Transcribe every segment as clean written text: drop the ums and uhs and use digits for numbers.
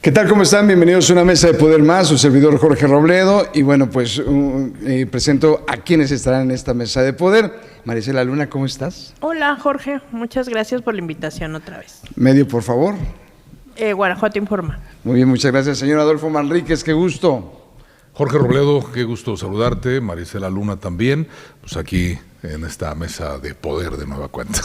¿Qué tal? ¿Cómo están? Bienvenidos a una mesa de poder más, su servidor Jorge Robledo. Y bueno, pues presento a quienes estarán en esta mesa de poder. Marisela Luna, ¿cómo estás? Hola Jorge, muchas gracias por la invitación otra vez. Medio, por favor. Guanajuato Informa. Muy bien, muchas gracias. Señor Adolfo Manríquez, qué gusto. Jorge Robledo, qué gusto saludarte. Marisela Luna también, pues aquí en esta mesa de poder de nueva cuenta.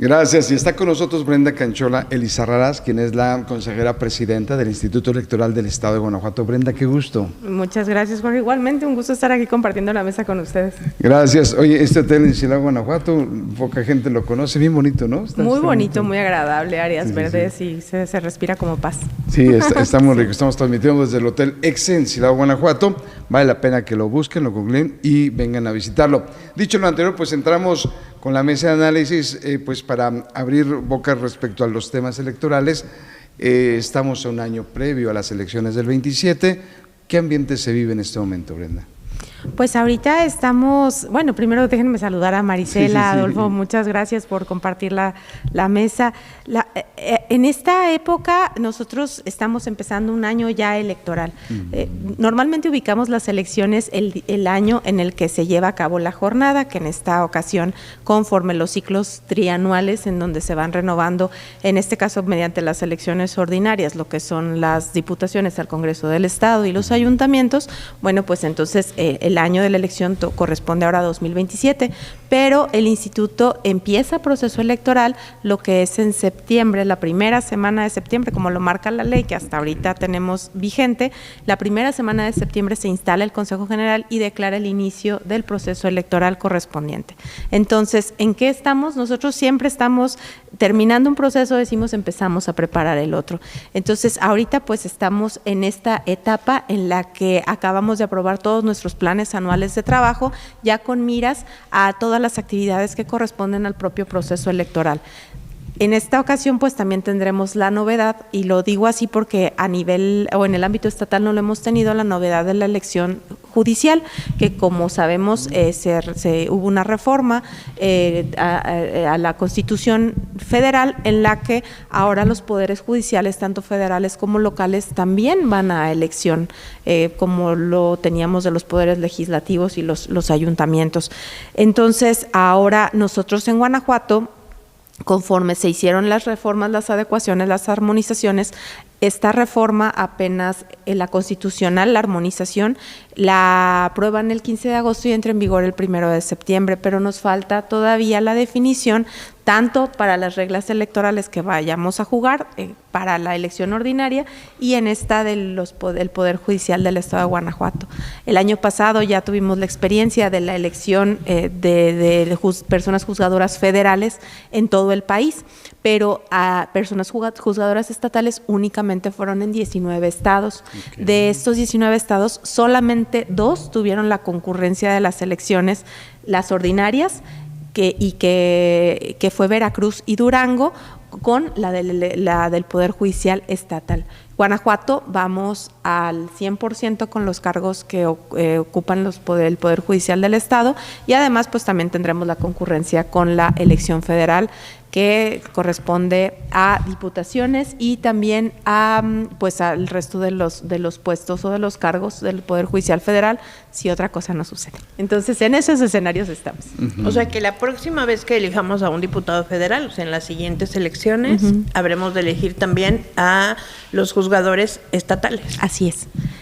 Gracias. Y está con nosotros Brenda Canchola Elizarrarás, quien es la consejera presidenta del Instituto Electoral del Estado de Guanajuato. Brenda, qué gusto. Muchas gracias, Jorge. Igualmente, un gusto estar aquí compartiendo la mesa con ustedes. Gracias. Oye, este hotel en Silao, Guanajuato, poca gente lo conoce, bien bonito, ¿no? Muy bonito, muy agradable, áreas verdes y se respira como paz. Sí, está muy rico. Estamos transmitiendo desde el Hotel Exe en Silao, Guanajuato. Vale la pena que lo busquen, lo googleen y vengan a visitarlo. Dicho lo anterior, pues entramos con la mesa de análisis, pues para abrir boca respecto a los temas electorales. Estamos a un año previo a las elecciones del 27. ¿Qué ambiente se vive en este momento, Brenda? Pues ahorita estamos, bueno, primero déjenme saludar a Marisela, sí. Adolfo, muchas gracias por compartir la mesa. En esta época nosotros estamos empezando un año ya electoral. Normalmente ubicamos las elecciones el año en el que se lleva a cabo la jornada, que en esta ocasión conforme los ciclos trianuales en donde se van renovando, en este caso mediante las elecciones ordinarias, lo que son las diputaciones al Congreso del Estado y los ayuntamientos, bueno, pues entonces el año de la elección corresponde ahora a 2027, pero el instituto empieza proceso electoral lo que es en septiembre, la primera semana de septiembre, como lo marca la ley que hasta ahorita tenemos vigente. La primera semana de septiembre se instala el Consejo General y declara el inicio del proceso electoral correspondiente. Entonces, ¿en qué estamos? Nosotros siempre estamos terminando un proceso, decimos empezamos a preparar el otro. Entonces, ahorita pues estamos en esta etapa en la que acabamos de aprobar todos nuestros planes anuales de trabajo, ya con miras a todas las actividades que corresponden al propio proceso electoral. En esta ocasión, pues también tendremos la novedad, y lo digo así porque a nivel o en el ámbito estatal no lo hemos tenido, la novedad de la elección judicial, que como sabemos hubo una reforma a la Constitución Federal en la que ahora los poderes judiciales, tanto federales como locales, también van a elección, como lo teníamos de los poderes legislativos y los ayuntamientos. Entonces, ahora nosotros en Guanajuato, conforme se hicieron las reformas, las adecuaciones, las armonizaciones, esta reforma apenas la constitucional, la armonización, la aprueban el 15 de agosto y entra en vigor el 1 de septiembre, pero nos falta todavía la definición tanto para las reglas electorales que vayamos a jugar, para la elección ordinaria y en esta del Poder Judicial del Estado de Guanajuato. El año pasado ya tuvimos la experiencia de la elección de personas juzgadoras federales en todo el país, pero a personas juzgadoras estatales únicamente fueron en 19 estados. Okay. De estos 19 estados, solamente 2 tuvieron la concurrencia de las elecciones, las ordinarias, que fue Veracruz y Durango, con la del Poder Judicial Estatal. Guanajuato vamos al 100% con los cargos que ocupan el Poder Judicial del Estado, y además pues también tendremos la concurrencia con la elección federal, que corresponde a diputaciones y también a pues al resto de los puestos o de los cargos del Poder Judicial Federal, si otra cosa no sucede. Entonces, en esos escenarios estamos. O sea que la próxima vez que elijamos a un diputado federal, o sea, en las siguientes elecciones, habremos de elegir también a los juzgadores estatales. Así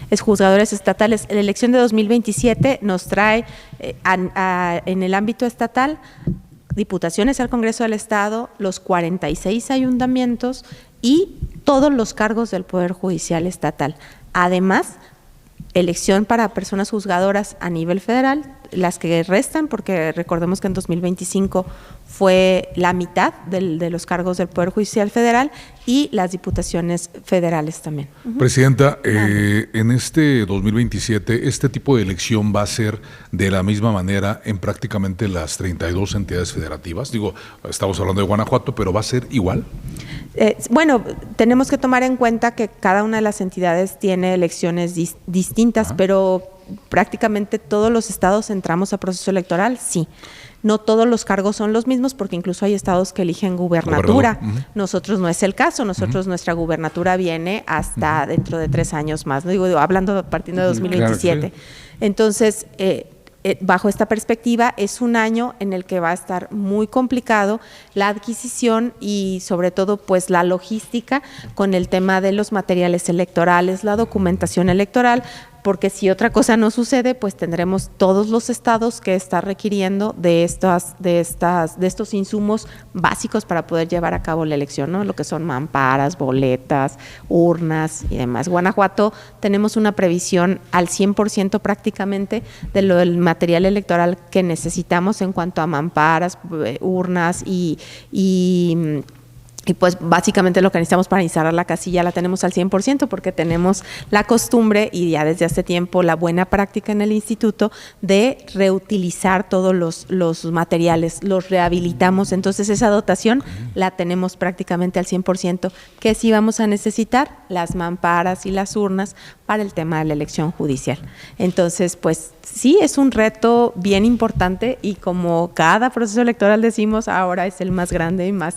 es juzgadores estatales. La elección de 2027 nos trae en el ámbito estatal diputaciones al Congreso del Estado, los 46 ayuntamientos y todos los cargos del Poder Judicial Estatal. Además, elección para personas juzgadoras a nivel federal, las que restan, porque recordemos que en 2025 fue la mitad de los cargos del Poder Judicial Federal, y las diputaciones federales también. Presidenta, en este 2027, ¿este tipo de elección va a ser de la misma manera en prácticamente las 32 entidades federativas? Digo, estamos hablando de Guanajuato, pero ¿va a ser igual? Bueno, tenemos que tomar en cuenta que cada una de las entidades tiene elecciones distintas, pero prácticamente todos los estados entramos a proceso electoral, sí. No todos los cargos son los mismos, porque incluso hay estados que eligen gubernatura. Nosotros no es el caso. Nosotros nuestra gubernatura viene hasta dentro de 3 años más. No digo, partiendo de 2027. Claro, sí. Entonces, bajo esta perspectiva, es un año en el que va a estar muy complicado la adquisición y sobre todo pues la logística con el tema de los materiales electorales, la documentación electoral, porque si otra cosa no sucede, pues tendremos todos los estados que estar requiriendo de estos insumos básicos para poder llevar a cabo la elección, ¿no? Lo que son mamparas, boletas, urnas y demás. Guanajuato tenemos una previsión al 100% prácticamente de lo del material electoral que necesitamos en cuanto a mamparas, urnas y pues básicamente lo que necesitamos para instalar la casilla la tenemos al 100% porque tenemos la costumbre y ya desde hace tiempo la buena práctica en el instituto de reutilizar todos los materiales, los rehabilitamos, entonces esa dotación la tenemos prácticamente al 100%. ¿Qué sí vamos a necesitar? Las mamparas y las urnas para el tema de la elección judicial. Entonces, pues sí, es un reto bien importante y como cada proceso electoral decimos, ahora es el más grande y más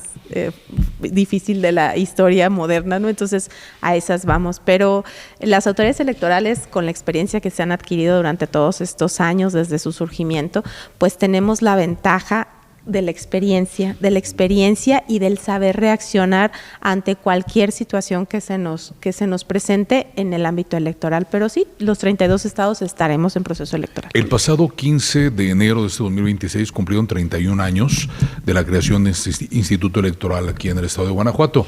difícil de la historia moderna, ¿no? Entonces, a esas vamos. Pero las autoridades electorales, con la experiencia que se han adquirido durante todos estos años desde su surgimiento, pues tenemos la ventaja de la experiencia y del saber reaccionar ante cualquier situación que se nos presente en el ámbito electoral. Pero sí, los 32 estados estaremos en proceso electoral. El pasado 15 de enero de este 2026 cumplieron 31 años de la creación de este instituto electoral aquí en el estado de Guanajuato.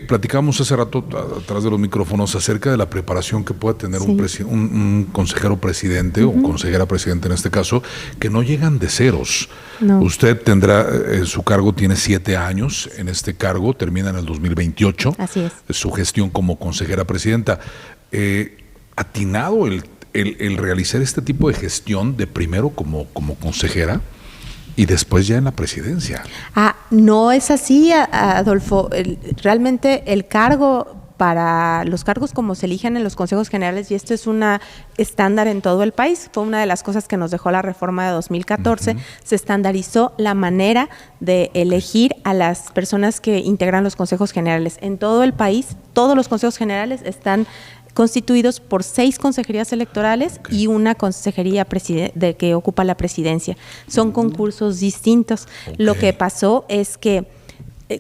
Platicamos hace rato atrás de los micrófonos acerca de la preparación que pueda tener un consejero presidente o consejera presidente en este caso, que no llegan de ceros. No. Usted tendrá, su cargo tiene 7 años en este cargo, termina en el 2028. Así es. Su gestión como consejera presidenta. ¿Atinado el realizar este tipo de gestión de primero como consejera y después ya en la presidencia? No es así, Adolfo. Realmente el cargo, para los cargos como se eligen en los consejos generales, y esto es una estándar en todo el país, fue una de las cosas que nos dejó la reforma de 2014, se estandarizó la manera de elegir a las personas que integran los consejos generales. En todo el país, todos los consejos generales están constituidos por 6 consejerías electorales y una consejería que ocupa la presidencia. Son concursos distintos. Lo que pasó es que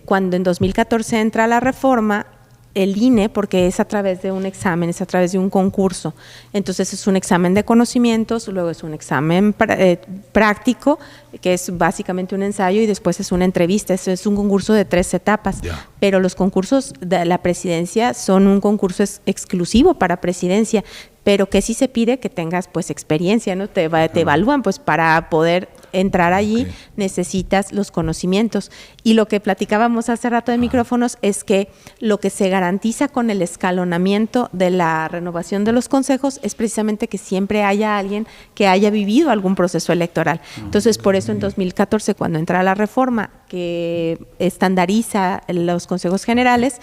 cuando en 2014 entra la reforma, el INE, porque es a través de un examen, es a través de un concurso, entonces es un examen de conocimientos, luego es un examen práctico, que es básicamente un ensayo, y después es una entrevista. Eso es un concurso de 3 etapas, pero los concursos de la presidencia son un concurso exclusivo para presidencia, pero que sí se pide que tengas pues experiencia, ¿no? Te evalúan, pues para poder entrar allí necesitas los conocimientos. Y lo que platicábamos hace rato de micrófonos es que lo que se garantiza con el escalonamiento de la renovación de los consejos es precisamente que siempre haya alguien que haya vivido algún proceso electoral. Entonces, por eso en 2014, cuando entra la reforma que estandariza los consejos generales,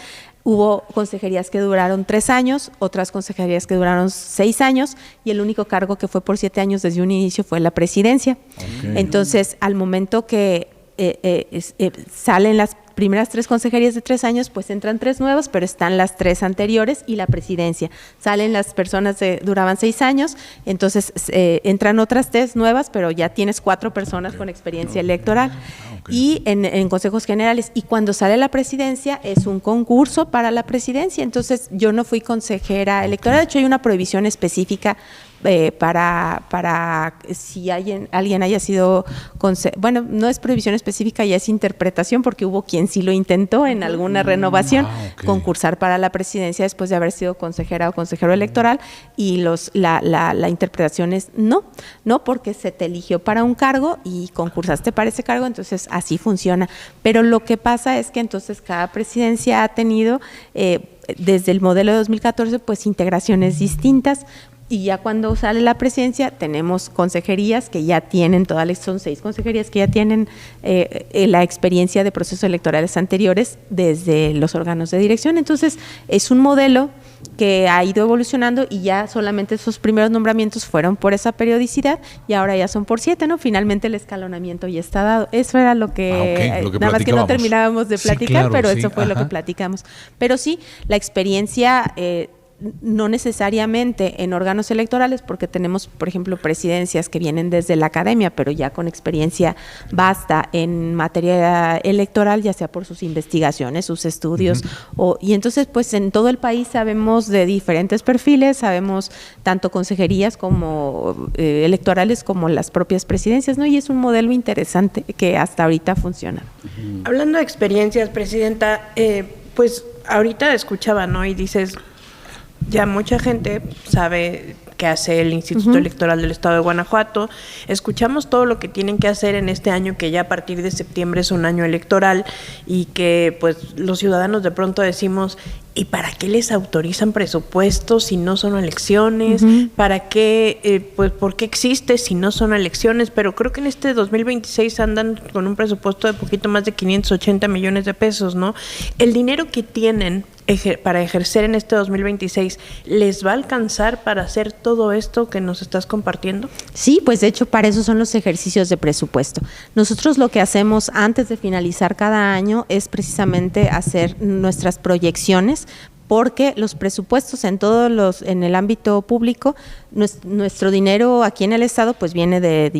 hubo consejerías que duraron 3 años, otras consejerías que duraron 6 años, y el único cargo que fue por 7 años desde un inicio fue la presidencia. Entonces, al momento que salen las primeras 3 consejerías de 3 años, pues entran 3 nuevas, pero están las 3 anteriores y la presidencia. Salen las personas que duraban 6 años, entonces entran otras 3 nuevas, pero ya tienes 4 personas con experiencia electoral. Y en consejos generales. Y cuando sale la presidencia, es un concurso para la presidencia. Entonces, yo no fui consejera electoral. De hecho, hay una prohibición específica para si alguien haya sido, bueno, no es prohibición específica, ya es interpretación, porque hubo quien sí lo intentó en alguna renovación, concursar para la presidencia después de haber sido consejera o consejero electoral, y la interpretación es no, porque se te eligió para un cargo y concursaste para ese cargo, entonces así funciona. Pero lo que pasa es que entonces cada presidencia ha tenido, desde el modelo de 2014, pues integraciones distintas. Y ya cuando sale la presidencia tenemos consejerías que ya tienen, son 6 consejerías que ya tienen la experiencia de procesos electorales anteriores desde los órganos de dirección. Entonces es un modelo que ha ido evolucionando y ya solamente esos primeros nombramientos fueron por esa periodicidad y ahora ya son por 7, ¿no? Finalmente el escalonamiento ya está dado. Eso era lo que, lo que nada más que no terminábamos de platicar, sí, claro, pero sí, eso fue lo que platicamos. Pero sí, la experiencia no necesariamente en órganos electorales, porque tenemos, por ejemplo, presidencias que vienen desde la academia, pero ya con experiencia vasta en materia electoral, ya sea por sus investigaciones, sus estudios, y entonces pues en todo el país sabemos de diferentes perfiles, sabemos tanto consejerías como electorales como las propias presidencias, ¿no? Y es un modelo interesante que hasta ahorita funciona. Hablando de experiencias, Presidenta, pues ahorita escuchaba, ¿no? Y dices, ya mucha gente sabe qué hace el Instituto Electoral del Estado de Guanajuato. Escuchamos todo lo que tienen que hacer en este año, que ya a partir de septiembre es un año electoral, y que pues los ciudadanos de pronto decimos, ¿y para qué les autorizan presupuestos si no son elecciones? ¿Para qué, pues, por qué existe si no son elecciones? Pero creo que en este 2026 andan con un presupuesto de poquito más de 580 millones de pesos, ¿no? El dinero que tienen para ejercer en este 2026, ¿les va a alcanzar para hacer todo esto que nos estás compartiendo? Sí, pues de hecho para eso son los ejercicios de presupuesto. Nosotros lo que hacemos antes de finalizar cada año es precisamente hacer nuestras proyecciones, porque los presupuestos en el ámbito público, nuestro dinero aquí en el Estado pues viene de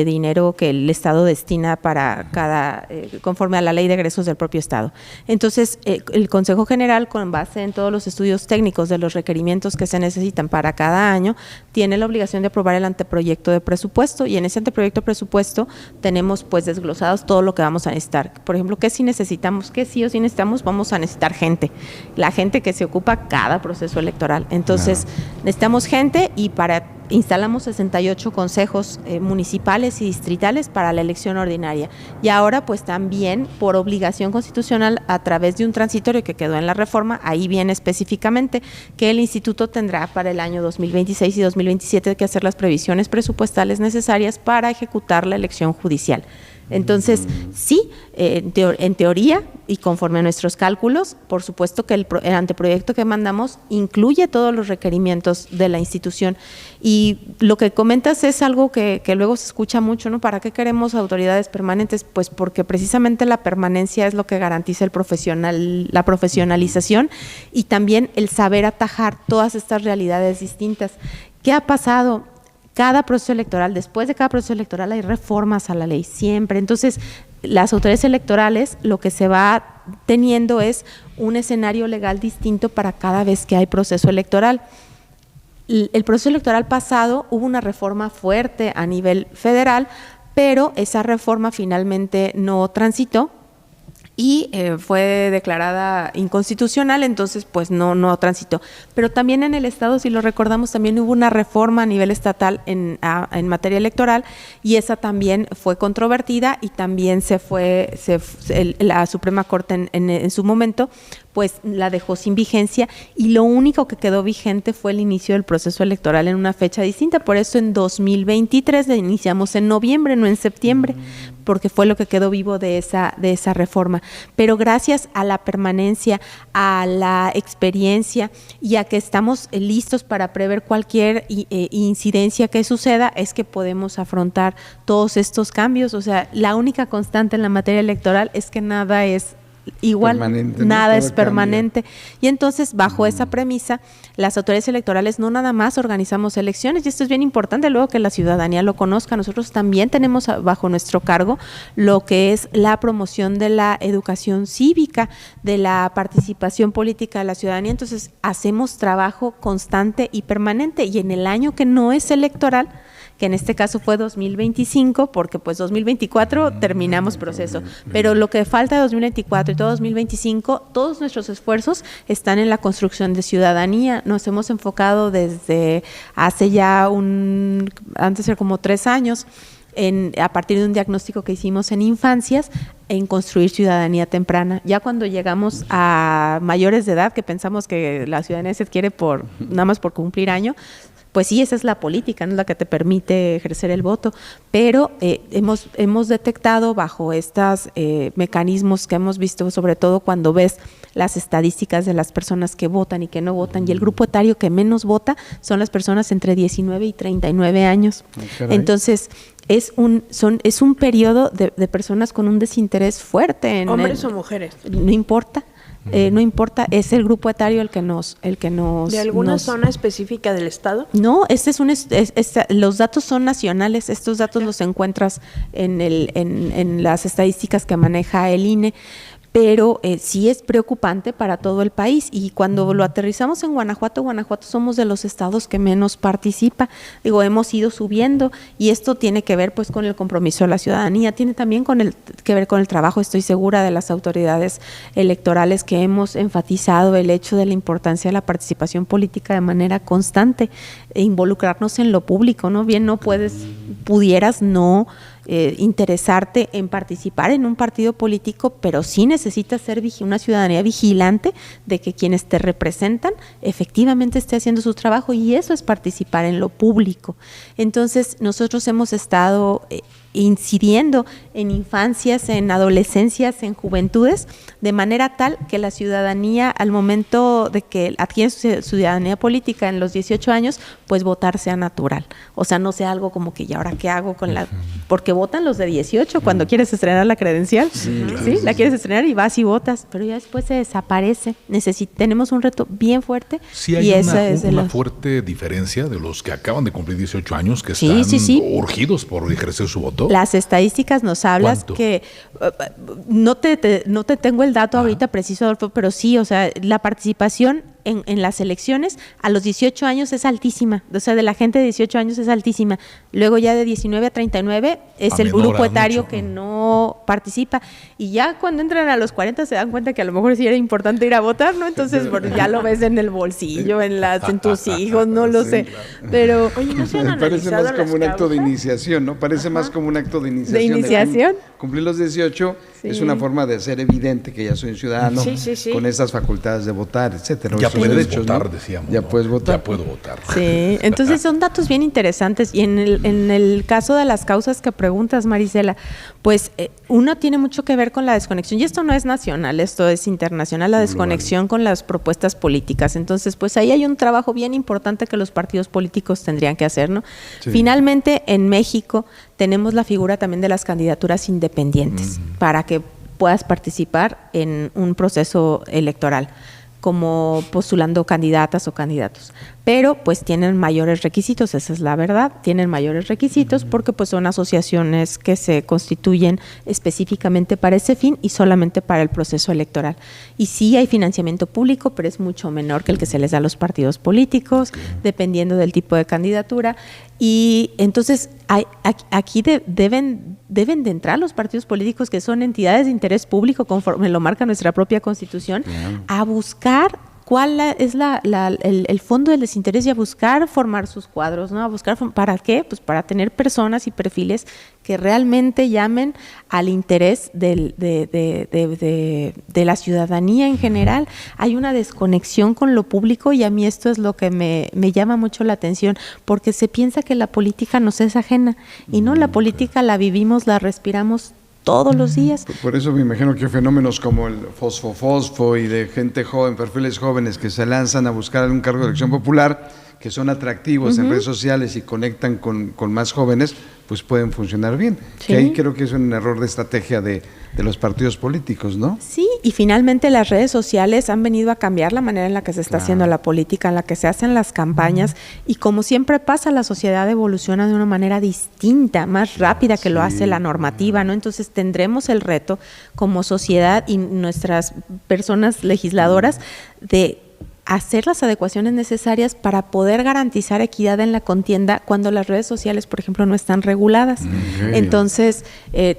dinero que el Estado destina para conforme a la ley de egresos del propio Estado. Entonces, el Consejo General, con base en todos los estudios técnicos de los requerimientos que se necesitan para cada año, tiene la obligación de aprobar el anteproyecto de presupuesto, y en ese anteproyecto de presupuesto tenemos pues desglosados todo lo que vamos a necesitar. Por ejemplo, ¿qué sí necesitamos? ¿Qué sí o sí necesitamos? Vamos a necesitar gente. La gente que se ocupa cada proceso electoral. Entonces, necesitamos gente, y instalamos 68 consejos municipales y distritales para la elección ordinaria. Y ahora, pues también por obligación constitucional, a través de un transitorio que quedó en la reforma, ahí viene específicamente que el instituto tendrá para el año 2026 y 2027 que hacer las previsiones presupuestales necesarias para ejecutar la elección judicial. Entonces, sí, en teoría y conforme a nuestros cálculos, por supuesto que el anteproyecto que mandamos incluye todos los requerimientos de la institución. Y lo que comentas es algo que luego se escucha mucho, ¿no? ¿Para qué queremos autoridades permanentes? Pues porque precisamente la permanencia es lo que garantiza la profesionalización y también el saber atajar todas estas realidades distintas. ¿Qué ha pasado? Cada proceso electoral, después de cada proceso electoral hay reformas a la ley, siempre. Entonces, las autoridades electorales, lo que se va teniendo es un escenario legal distinto para cada vez que hay proceso electoral. El proceso electoral pasado hubo una reforma fuerte a nivel federal, pero esa reforma finalmente no transitó y fue declarada inconstitucional, entonces pues no transitó. Pero también en el Estado, si lo recordamos, también hubo una reforma a nivel estatal en materia electoral, y esa también fue controvertida, y también la Suprema Corte en su momento pues la dejó sin vigencia, y lo único que quedó vigente fue el inicio del proceso electoral en una fecha distinta. Por eso en 2023 le iniciamos en noviembre, no en septiembre, porque fue lo que quedó vivo de esa reforma. Pero gracias a la permanencia, a la experiencia y a que estamos listos para prever cualquier incidencia que suceda, es que podemos afrontar todos estos cambios. O sea, la única constante en la materia electoral es que nada es igual, permanente, nada es permanente. Y entonces, bajo esa premisa, las autoridades electorales no nada más organizamos elecciones, y esto es bien importante luego que la ciudadanía lo conozca. Nosotros también tenemos bajo nuestro cargo lo que es la promoción de la educación cívica, de la participación política de la ciudadanía. Entonces, hacemos trabajo constante y permanente, y en el año que no es electoral, que en este caso fue 2025, porque pues 2024 terminamos proceso, pero lo que falta de 2024 y todo 2025, todos nuestros esfuerzos están en la construcción de ciudadanía. Nos hemos enfocado desde hace ya antes de como 3 años, a partir de un diagnóstico que hicimos en infancias, en construir ciudadanía temprana. Ya cuando llegamos a mayores de edad, que pensamos que la ciudadanía se adquiere nada más por cumplir año, pues sí, esa es la política, no es la que te permite ejercer el voto, pero hemos detectado bajo estos mecanismos que hemos visto, sobre todo cuando ves las estadísticas de las personas que votan y que no votan, y el grupo etario que menos vota son las personas entre 19 y 39 años. Entonces, es un periodo de personas con un desinterés fuerte. ¿Hombres o mujeres? No importa. No importa, es el grupo etario el que nos ¿De alguna zona específica del estado? No, los datos son nacionales. Estos datos los encuentras en las estadísticas que maneja el INE. Pero sí es preocupante para todo el país, y cuando lo aterrizamos en Guanajuato somos de los estados que menos participa. Hemos ido subiendo, y esto tiene que ver pues con el compromiso de la ciudadanía, tiene también que ver con el trabajo, estoy segura, de las autoridades electorales, que hemos enfatizado el hecho de la importancia de la participación política de manera constante, e involucrarnos en lo público, ¿no? Bien, pudieras no interesarte en participar en un partido político, pero sí necesitas ser una ciudadanía vigilante de que quienes te representan efectivamente esté haciendo su trabajo, y eso es participar en lo público. Entonces, nosotros hemos estado incidiendo en infancias, en adolescencias, en juventudes, de manera tal que la ciudadanía, al momento de que adquiere su ciudadanía política en los 18 años, pues votar sea natural. O sea, no sea algo como que, ¿y ahora qué hago con porque votan los de 18 cuando quieres estrenar la credencial, ¿sí? La quieres estrenar y vas y votas, pero ya después se desaparece. Tenemos un reto bien fuerte. Sí, hay una fuerte diferencia de los que acaban de cumplir 18 años, que están urgidos por ejercer su voto. Las estadísticas nos hablan que no te tengo el dato ahorita preciso, Adolfo, pero sí, o sea, la participación en las elecciones a los 18 años es altísima, o sea, de la gente de 18 años es altísima. Luego ya de 19 a 39 es el grupo etario que no participa, y ya cuando entran a los 40 se dan cuenta que a lo mejor sí era importante ir a votar, ¿no? Entonces ya lo ves en el bolsillo, en tus hijos, no lo sé. Claro. Pero oye, ¿no se han parece más como un acto de iniciación, ¿no? Parece más como un acto de iniciación. Cumplir los 18 es una forma de hacer evidente que ya soy un ciudadano con esas facultades de votar, etcétera. Ya puedes votar, decíamos. Ya puedes votar. Ya puedo votar. Sí, entonces son datos bien interesantes. Y en el caso de las causas que preguntas, Marisela, pues uno tiene mucho que ver con la desconexión. Y esto no es nacional, esto es internacional, la desconexión con las propuestas políticas. Entonces, pues ahí hay un trabajo bien importante que los partidos políticos tendrían que hacer, ¿no? Sí. Finalmente, en México tenemos la figura también de las candidaturas independientes para que puedas participar en un proceso electoral, como postulando candidatas o candidatos, pero pues tienen mayores requisitos, esa es la verdad, tienen mayores requisitos porque pues son asociaciones que se constituyen específicamente para ese fin y solamente para el proceso electoral. Y sí hay financiamiento público, pero es mucho menor que el que se les da a los partidos políticos, dependiendo del tipo de candidatura. Y entonces aquí deben de entrar los partidos políticos, que son entidades de interés público conforme lo marca nuestra propia Constitución, a buscar cuál es el fondo del desinterés y a buscar formar sus cuadros, ¿no? A buscar, ¿para qué? Pues para tener personas y perfiles que realmente llamen al interés de la ciudadanía en general. Hay una desconexión con lo público y a mí esto es lo que me llama mucho la atención, porque se piensa que la política nos es ajena y no, la política la vivimos, la respiramos todos los días. Por eso me imagino que fenómenos como el fosfo y de gente joven, perfiles jóvenes que se lanzan a buscar un cargo de elección popular, que son atractivos en redes sociales y conectan con más jóvenes, pues pueden funcionar bien. Sí. Que ahí creo que es un error de estrategia de los partidos políticos, ¿no? Sí, y finalmente las redes sociales han venido a cambiar la manera en la que se está haciendo la política, en la que se hacen las campañas, y como siempre pasa, la sociedad evoluciona de una manera distinta, más rápida que lo hace la normativa, ¿no? Entonces tendremos el reto como sociedad y nuestras personas legisladoras de hacer las adecuaciones necesarias para poder garantizar equidad en la contienda cuando las redes sociales, por ejemplo, no están reguladas. Entonces,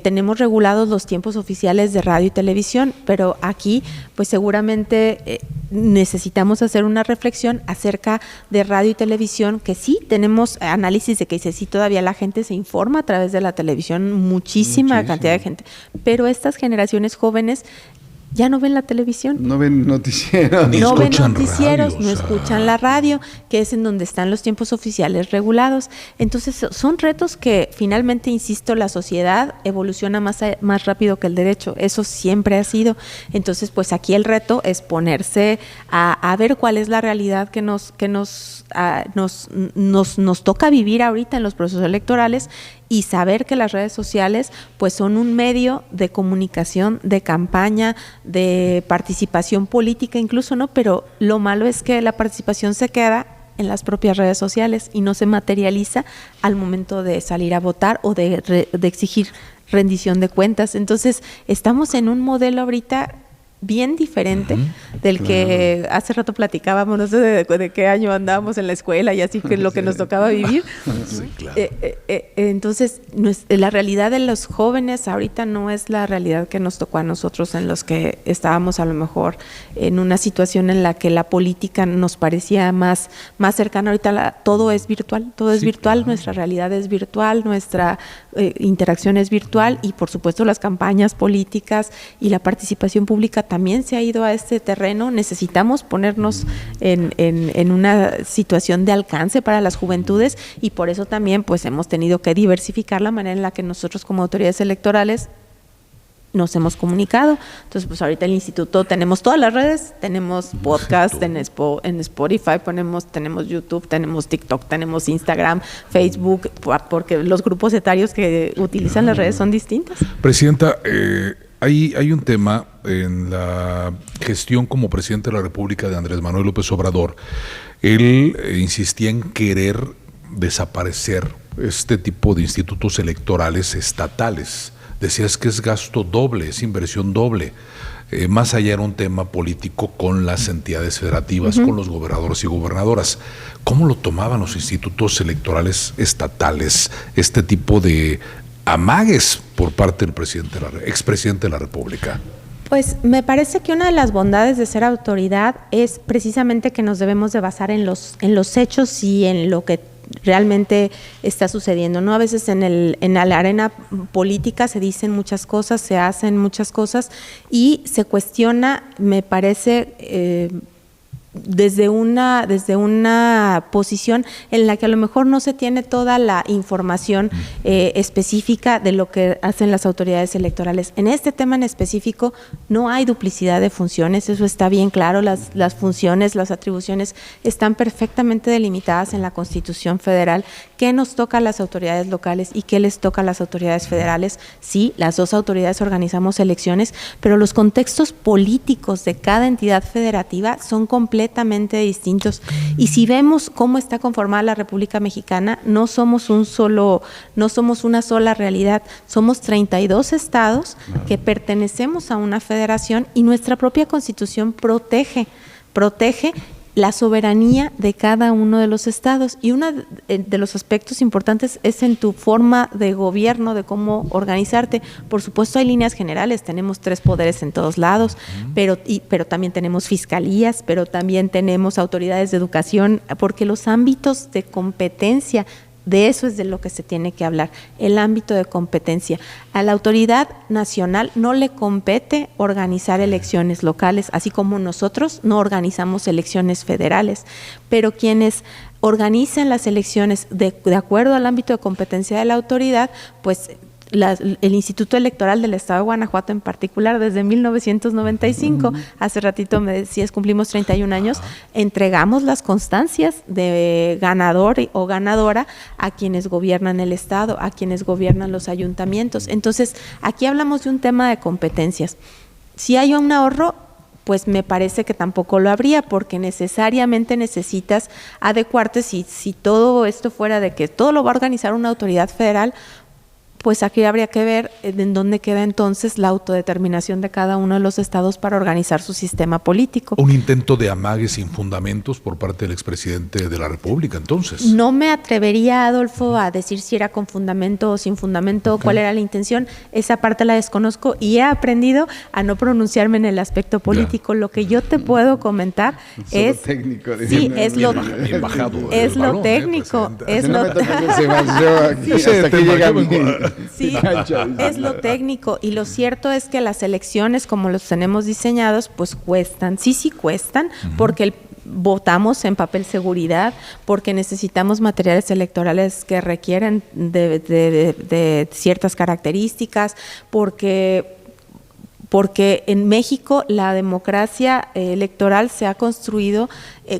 tenemos regulados los tiempos oficiales de radio y televisión, pero aquí, pues seguramente necesitamos hacer una reflexión acerca de radio y televisión, que sí tenemos análisis de que dice, sí, todavía la gente se informa a través de la televisión, muchísima cantidad de gente, pero estas generaciones jóvenes ya no ven la televisión. No ven noticieros. No ven escuchan noticieros, radio, no o sea. escuchan la radio, que es en donde están los tiempos oficiales regulados. Entonces, son retos que finalmente, insisto, la sociedad evoluciona más rápido que el derecho. Eso siempre ha sido. Entonces, pues aquí el reto es ponerse a ver cuál es la realidad que nos toca vivir ahorita en los procesos electorales y saber que las redes sociales pues son un medio de comunicación, de campaña, de participación política incluso, ¿no? Pero lo malo es que la participación se queda en las propias redes sociales y no se materializa al momento de salir a votar o de exigir rendición de cuentas. Entonces, estamos en un modelo ahorita bien diferente del que hace rato platicábamos, no sé de qué año andábamos en la escuela y así que lo que nos tocaba vivir. Sí, claro. Entonces, la realidad de los jóvenes ahorita no es la realidad que nos tocó a nosotros, en los que estábamos a lo mejor en una situación en la que la política nos parecía más cercana. Ahorita todo es virtual, todo es virtual, claro. Nuestra realidad es virtual, nuestra interacción es virtual y por supuesto las campañas políticas y la participación pública también se ha ido a este terreno. Necesitamos ponernos en una situación de alcance para las juventudes y por eso también pues hemos tenido que diversificar la manera en la que nosotros como autoridades electorales nos hemos comunicado. Entonces, pues ahorita el instituto tenemos todas las redes, tenemos podcast en Spotify, tenemos YouTube, tenemos TikTok, tenemos Instagram, Facebook, porque los grupos etarios que utilizan las redes son distintos. Presidenta, hay un tema en la gestión como presidente de la República de Andrés Manuel López Obrador. Él insistía en querer desaparecer este tipo de institutos electorales estatales. Decías que es gasto doble, es inversión doble. Más allá era un tema político con las entidades federativas, con los gobernadores y gobernadoras. ¿Cómo lo tomaban los institutos electorales estatales, este tipo de amagues por parte del expresidente de la República? Pues me parece que una de las bondades de ser autoridad es precisamente que nos debemos de basar en los hechos y en lo que realmente está sucediendo, ¿no? A veces en la arena política se dicen muchas cosas, se hacen muchas cosas y se cuestiona, me parece, desde una posición en la que a lo mejor no se tiene toda la información específica de lo que hacen las autoridades electorales. En este tema en específico no hay duplicidad de funciones, eso está bien claro, las funciones, las atribuciones están perfectamente delimitadas en la Constitución Federal. ¿Qué nos toca a las autoridades locales y qué les toca a las autoridades federales? Sí, las dos autoridades organizamos elecciones, pero los contextos políticos de cada entidad federativa son completamente distintos. Y si vemos cómo está conformada la República Mexicana, no somos una sola realidad, somos 32 estados que pertenecemos a una federación y nuestra propia Constitución protege la soberanía de cada uno de los estados. Y uno de los aspectos importantes es en tu forma de gobierno, de cómo organizarte. Por supuesto hay líneas generales, tenemos 3 poderes en todos lados, pero también tenemos fiscalías, pero también tenemos autoridades de educación, porque los ámbitos de competencia, de eso es de lo que se tiene que hablar, el ámbito de competencia. A la autoridad nacional no le compete organizar elecciones locales, así como nosotros no organizamos elecciones federales, pero quienes organizan las elecciones de acuerdo al ámbito de competencia de la autoridad, pues el Instituto Electoral del Estado de Guanajuato en particular, desde 1995, hace ratito me decías, cumplimos 31 años, entregamos las constancias de ganador o ganadora a quienes gobiernan el Estado, a quienes gobiernan los ayuntamientos. Entonces, aquí hablamos de un tema de competencias. Si hay un ahorro, pues me parece que tampoco lo habría, porque necesariamente necesitas adecuarte. Si todo esto fuera de que todo lo va a organizar una autoridad federal, pues aquí habría que ver en dónde queda entonces la autodeterminación de cada uno de los estados para organizar su sistema político. Un intento de amague sin fundamentos por parte del expresidente de la República, entonces. No me atrevería, Adolfo, a decir si era con fundamento o sin fundamento, cuál era la intención. Esa parte la desconozco y he aprendido a no pronunciarme en el aspecto político. Lo que yo te puedo comentar es... técnico, sí, es lo técnico. Es lo... Hasta aquí llega Sí, cancha. es lo técnico. Y lo cierto es que las elecciones, como los tenemos diseñados, pues cuestan. Sí cuestan, porque votamos en papel seguridad, porque necesitamos materiales electorales que requieren de ciertas características, porque en México la democracia electoral se ha construido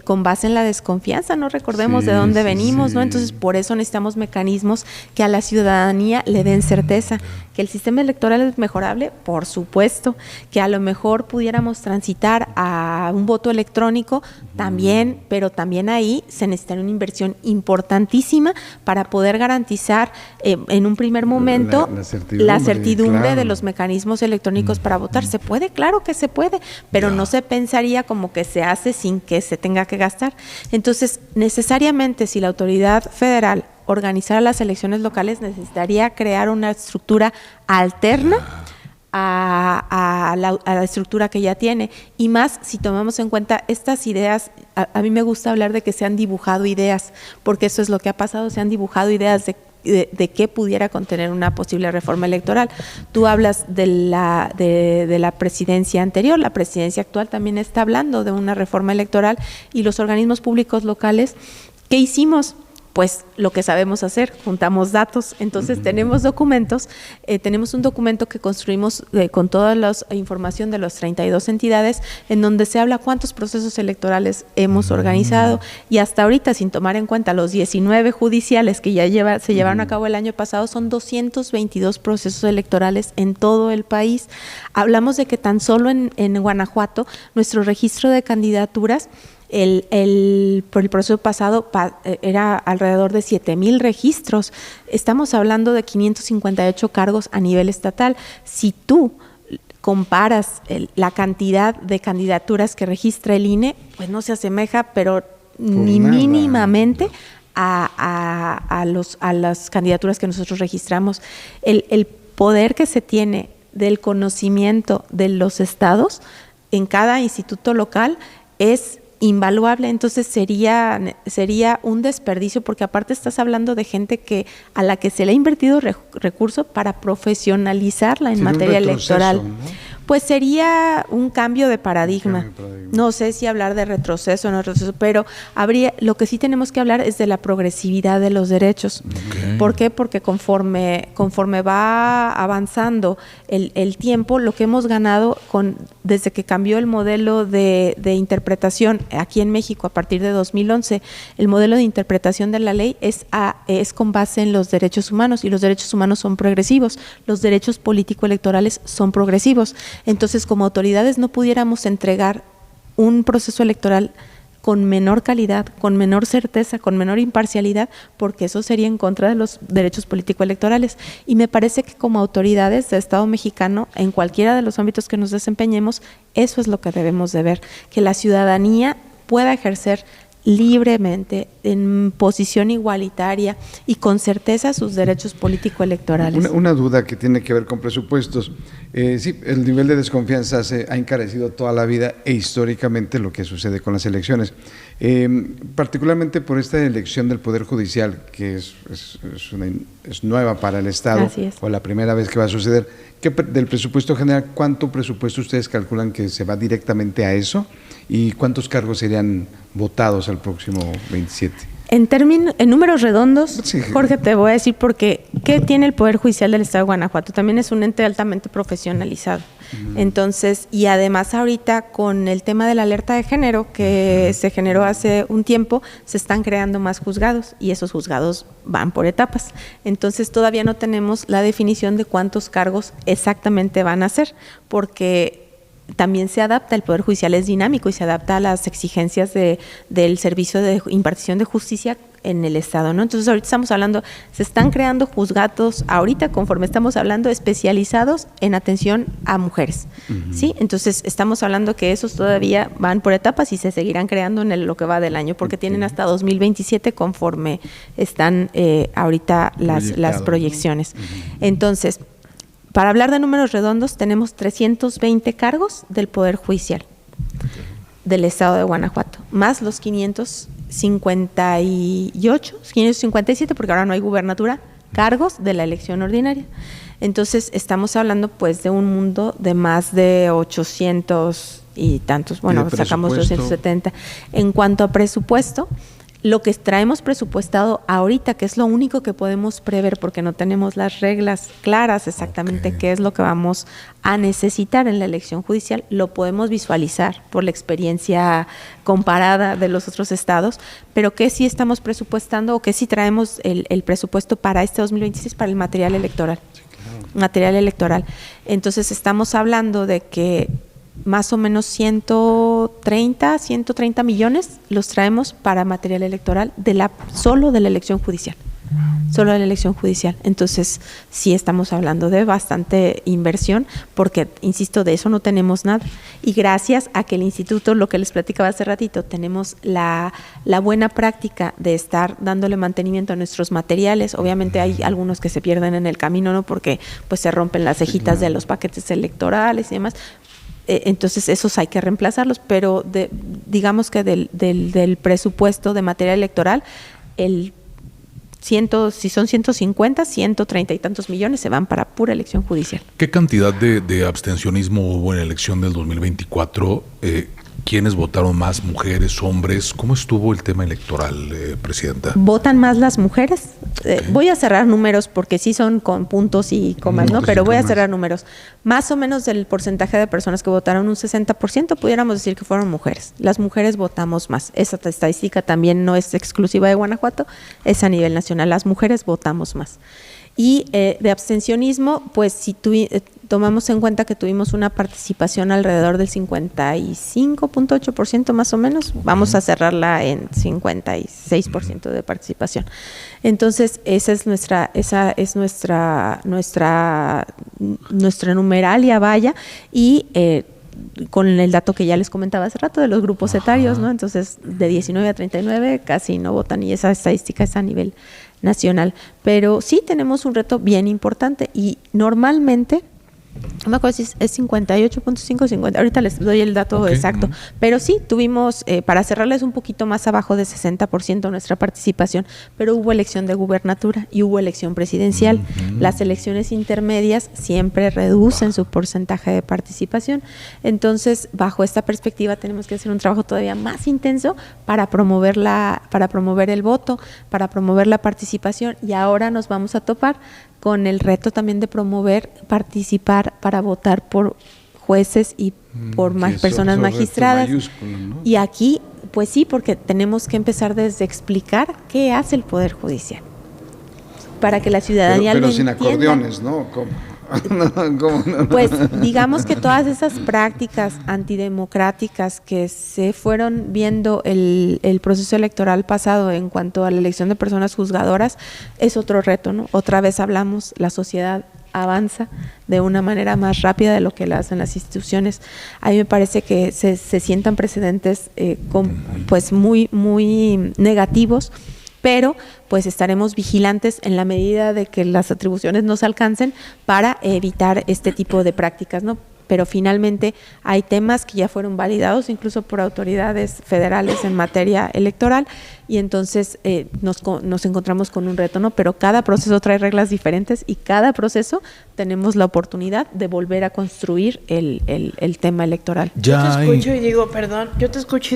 con base en la desconfianza, no recordemos de dónde venimos, ¿no? Entonces, por eso necesitamos mecanismos que a la ciudadanía le den certeza. ¿Que el sistema electoral es mejorable? Por supuesto. ¿Que a lo mejor pudiéramos transitar a un voto electrónico? También, pero también ahí se necesita una inversión importantísima para poder garantizar en un primer momento la certidumbre claro, de los mecanismos electrónicos para votar. ¿Se puede? Claro que se puede, pero no se pensaría como que se hace sin que se tenga que gastar. Entonces, necesariamente, si la autoridad federal organizara las elecciones locales, necesitaría crear una estructura alterna a la estructura que ya tiene, y más si tomamos en cuenta estas ideas. A mí me gusta hablar de que se han dibujado ideas, porque eso es lo que ha pasado, se han dibujado ideas de qué pudiera contener una posible reforma electoral. Tú hablas de la presidencia anterior, la presidencia actual también está hablando de una reforma electoral, y los organismos públicos locales, ¿qué hicimos? Pues lo que sabemos hacer, juntamos datos. Entonces tenemos documentos, tenemos un documento que construimos con toda la información de las 32 entidades, en donde se habla cuántos procesos electorales hemos organizado, y hasta ahorita, sin tomar en cuenta los 19 judiciales que se llevaron a cabo el año pasado, son 222 procesos electorales en todo el país. Hablamos de que tan solo en Guanajuato, nuestro registro de candidaturas, por el proceso pasado era alrededor de 7,000 registros. Estamos hablando de 558 cargos a nivel estatal. Si tú comparas la cantidad de candidaturas que registra el INE, pues no se asemeja, pero ni mínimamente a las candidaturas que nosotros registramos. El poder que se tiene del conocimiento de los estados en cada instituto local es invaluable. Entonces sería un desperdicio, porque aparte estás hablando de gente a la que se le ha invertido recursos para profesionalizarla en materia electoral, ¿no? Pues sería un cambio de paradigma. No sé si hablar de retroceso o no retroceso, pero lo que sí tenemos que hablar es de la progresividad de los derechos. Okay. ¿Por qué? Porque conforme va avanzando el tiempo, lo que hemos ganado desde que cambió el modelo de interpretación aquí en México a partir de 2011, el modelo de interpretación de la ley es con base en los derechos humanos, y los derechos humanos son progresivos, los derechos político-electorales son progresivos. Entonces, como autoridades no pudiéramos entregar un proceso electoral con menor calidad, con menor certeza, con menor imparcialidad, porque eso sería en contra de los derechos político-electorales. Y me parece que como autoridades del Estado mexicano, en cualquiera de los ámbitos que nos desempeñemos, eso es lo que debemos de ver, que la ciudadanía pueda ejercer libremente, en posición igualitaria y con certeza sus derechos político-electorales. Una duda que tiene que ver con presupuestos. Sí, el nivel de desconfianza ha encarecido toda la vida e históricamente lo que sucede con las elecciones. Particularmente por esta elección del Poder Judicial, que es nueva para el Estado, o la primera vez que va a suceder. Del presupuesto general, ¿cuánto presupuesto ustedes calculan que se va directamente a eso? ¿Y cuántos cargos serían votados al próximo 27? En números redondos, sí. Jorge, te voy a decir porque ¿qué tiene el Poder Judicial del Estado de Guanajuato? También es un ente altamente profesionalizado. Entonces, y además ahorita con el tema de la alerta de género que se generó hace un tiempo, se están creando más juzgados, y esos juzgados van por etapas. Entonces todavía no tenemos la definición de cuántos cargos exactamente van a ser, porque también se adapta, el Poder Judicial es dinámico y se adapta a las exigencias del servicio de impartición de justicia en el Estado, ¿no? Entonces ahorita estamos hablando, se están creando juzgados ahorita, conforme estamos hablando, especializados en atención a mujeres, ¿sí? Entonces estamos hablando que esos todavía van por etapas y se seguirán creando en lo que va del año, porque tienen hasta 2027 conforme están ahorita las proyecciones. Entonces, para hablar de números redondos, tenemos 320 cargos del Poder Judicial del Estado de Guanajuato, más los 557, porque ahora no hay gubernatura, cargos de la elección ordinaria. Entonces, estamos hablando pues de un mundo de más de 800 y tantos, bueno, sacamos 270. En cuanto a presupuesto, lo que traemos presupuestado ahorita, que es lo único que podemos prever porque no tenemos las reglas claras exactamente qué es lo que vamos a necesitar en la elección judicial, lo podemos visualizar por la experiencia comparada de los otros estados, pero que sí estamos presupuestando o que sí traemos el presupuesto para este 2026 para el material electoral. Sí, claro. Material electoral. Entonces estamos hablando de que más o menos 130 millones los traemos para material electoral solo de la elección judicial. Solo de la elección judicial. Entonces, sí estamos hablando de bastante inversión, porque, insisto, de eso no tenemos nada. Y gracias a que el instituto, lo que les platicaba hace ratito, tenemos la buena práctica de estar dándole mantenimiento a nuestros materiales. Obviamente hay algunos que se pierden en el camino, ¿no? Porque pues se rompen las cejitas de los paquetes electorales y demás. Entonces esos hay que reemplazarlos, pero digamos que del presupuesto de material electoral, si son 150, 130 y tantos millones se van para pura elección judicial. ¿Qué cantidad de abstencionismo hubo en la elección del 2024? ¿Quiénes votaron más? ¿Mujeres, hombres? ¿Cómo estuvo el tema electoral, Presidenta? ¿Votan más las mujeres? Voy a cerrar números porque sí son con puntos y comas, ¿no? Pero voy a cerrar números. Más o menos del porcentaje de personas que votaron, un 60%, pudiéramos decir que fueron mujeres. Las mujeres votamos más. Esa estadística también no es exclusiva de Guanajuato, es a nivel nacional. Las mujeres votamos más. Y de abstencionismo, pues si tomamos en cuenta que tuvimos una participación alrededor del 55.8% más o menos, vamos a cerrarla en 56% de participación. Entonces, esa es nuestra numeralia, vaya, y con el dato que ya les comentaba hace rato de los grupos etarios, ¿no? Entonces, de 19 a 39 casi no votan, y esa estadística es a nivel nacional. Pero sí tenemos un reto bien importante, y normalmente, no me acuerdo si es 58.5 o 50, ahorita les doy el dato exacto, pero sí tuvimos, para cerrarles un poquito más abajo de 60% nuestra participación, pero hubo elección de gubernatura y hubo elección presidencial. Las elecciones intermedias siempre reducen su porcentaje de participación. Entonces, bajo esta perspectiva tenemos que hacer un trabajo todavía más intenso para promover el voto, para promover la participación, y ahora nos vamos a topar con el reto también de participar para votar por jueces y por personas magistradas. ¿No? Y aquí, pues sí, porque tenemos que empezar desde explicar qué hace el Poder Judicial, para que la ciudadanía pero sin acordeones, ¿no? ¿Cómo? No. Pues digamos que todas esas prácticas antidemocráticas que se fueron viendo el proceso electoral pasado en cuanto a la elección de personas juzgadoras es otro reto, ¿no? Otra vez hablamos, la sociedad avanza de una manera más rápida de lo que lo hacen las instituciones. A mí me parece que se sientan precedentes pues muy, muy negativos, pero pues estaremos vigilantes en la medida de que las atribuciones nos alcancen para evitar este tipo de prácticas, ¿no? Pero finalmente hay temas que ya fueron validados incluso por autoridades federales en materia electoral, y entonces nos encontramos con un reto, ¿no? Pero cada proceso trae reglas diferentes, y cada proceso tenemos la oportunidad de volver a construir el tema electoral. Yo te escucho y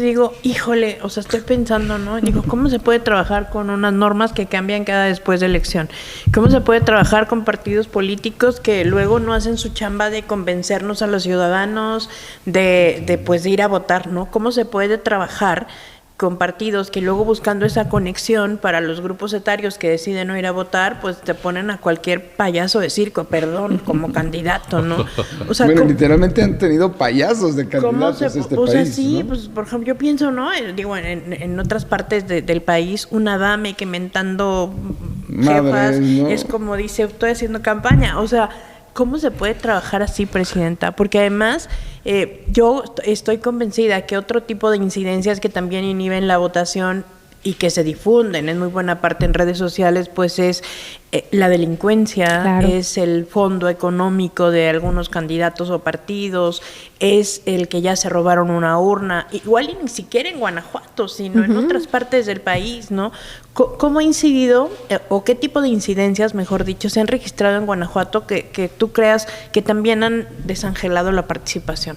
digo, híjole, o sea, estoy pensando, ¿no? Digo, ¿cómo se puede trabajar con unas normas que cambian cada después de elección? ¿Cómo se puede trabajar con partidos políticos que luego no hacen su chamba de convencernos a los ciudadanos de ir a votar, ¿no? ¿Cómo se puede trabajar con partidos que luego, buscando esa conexión para los grupos etarios que deciden no ir a votar, pues te ponen a cualquier payaso de circo, como candidato, ¿no? O sea, bueno, literalmente han tenido payasos de candidatos en este país. O sea, sí, ¿no? Pues por ejemplo, yo pienso, ¿no? Digo, en otras partes del país, una dame que mentando jefas, ¿no? Es como dice, estoy haciendo campaña, o sea, ¿cómo se puede trabajar así, Presidenta? Porque además yo estoy convencida que otro tipo de incidencias que también inhiben la votación y que se difunden en muy buena parte en redes sociales, pues es la delincuencia, claro, es el fondo económico de algunos candidatos o partidos, es el que ya se robaron una urna, igual y ni siquiera en Guanajuato, sino en otras partes del país, ¿no? ¿Cómo ha incidido, o qué tipo de incidencias, mejor dicho, se han registrado en Guanajuato que tú creas que también han desangelado la participación?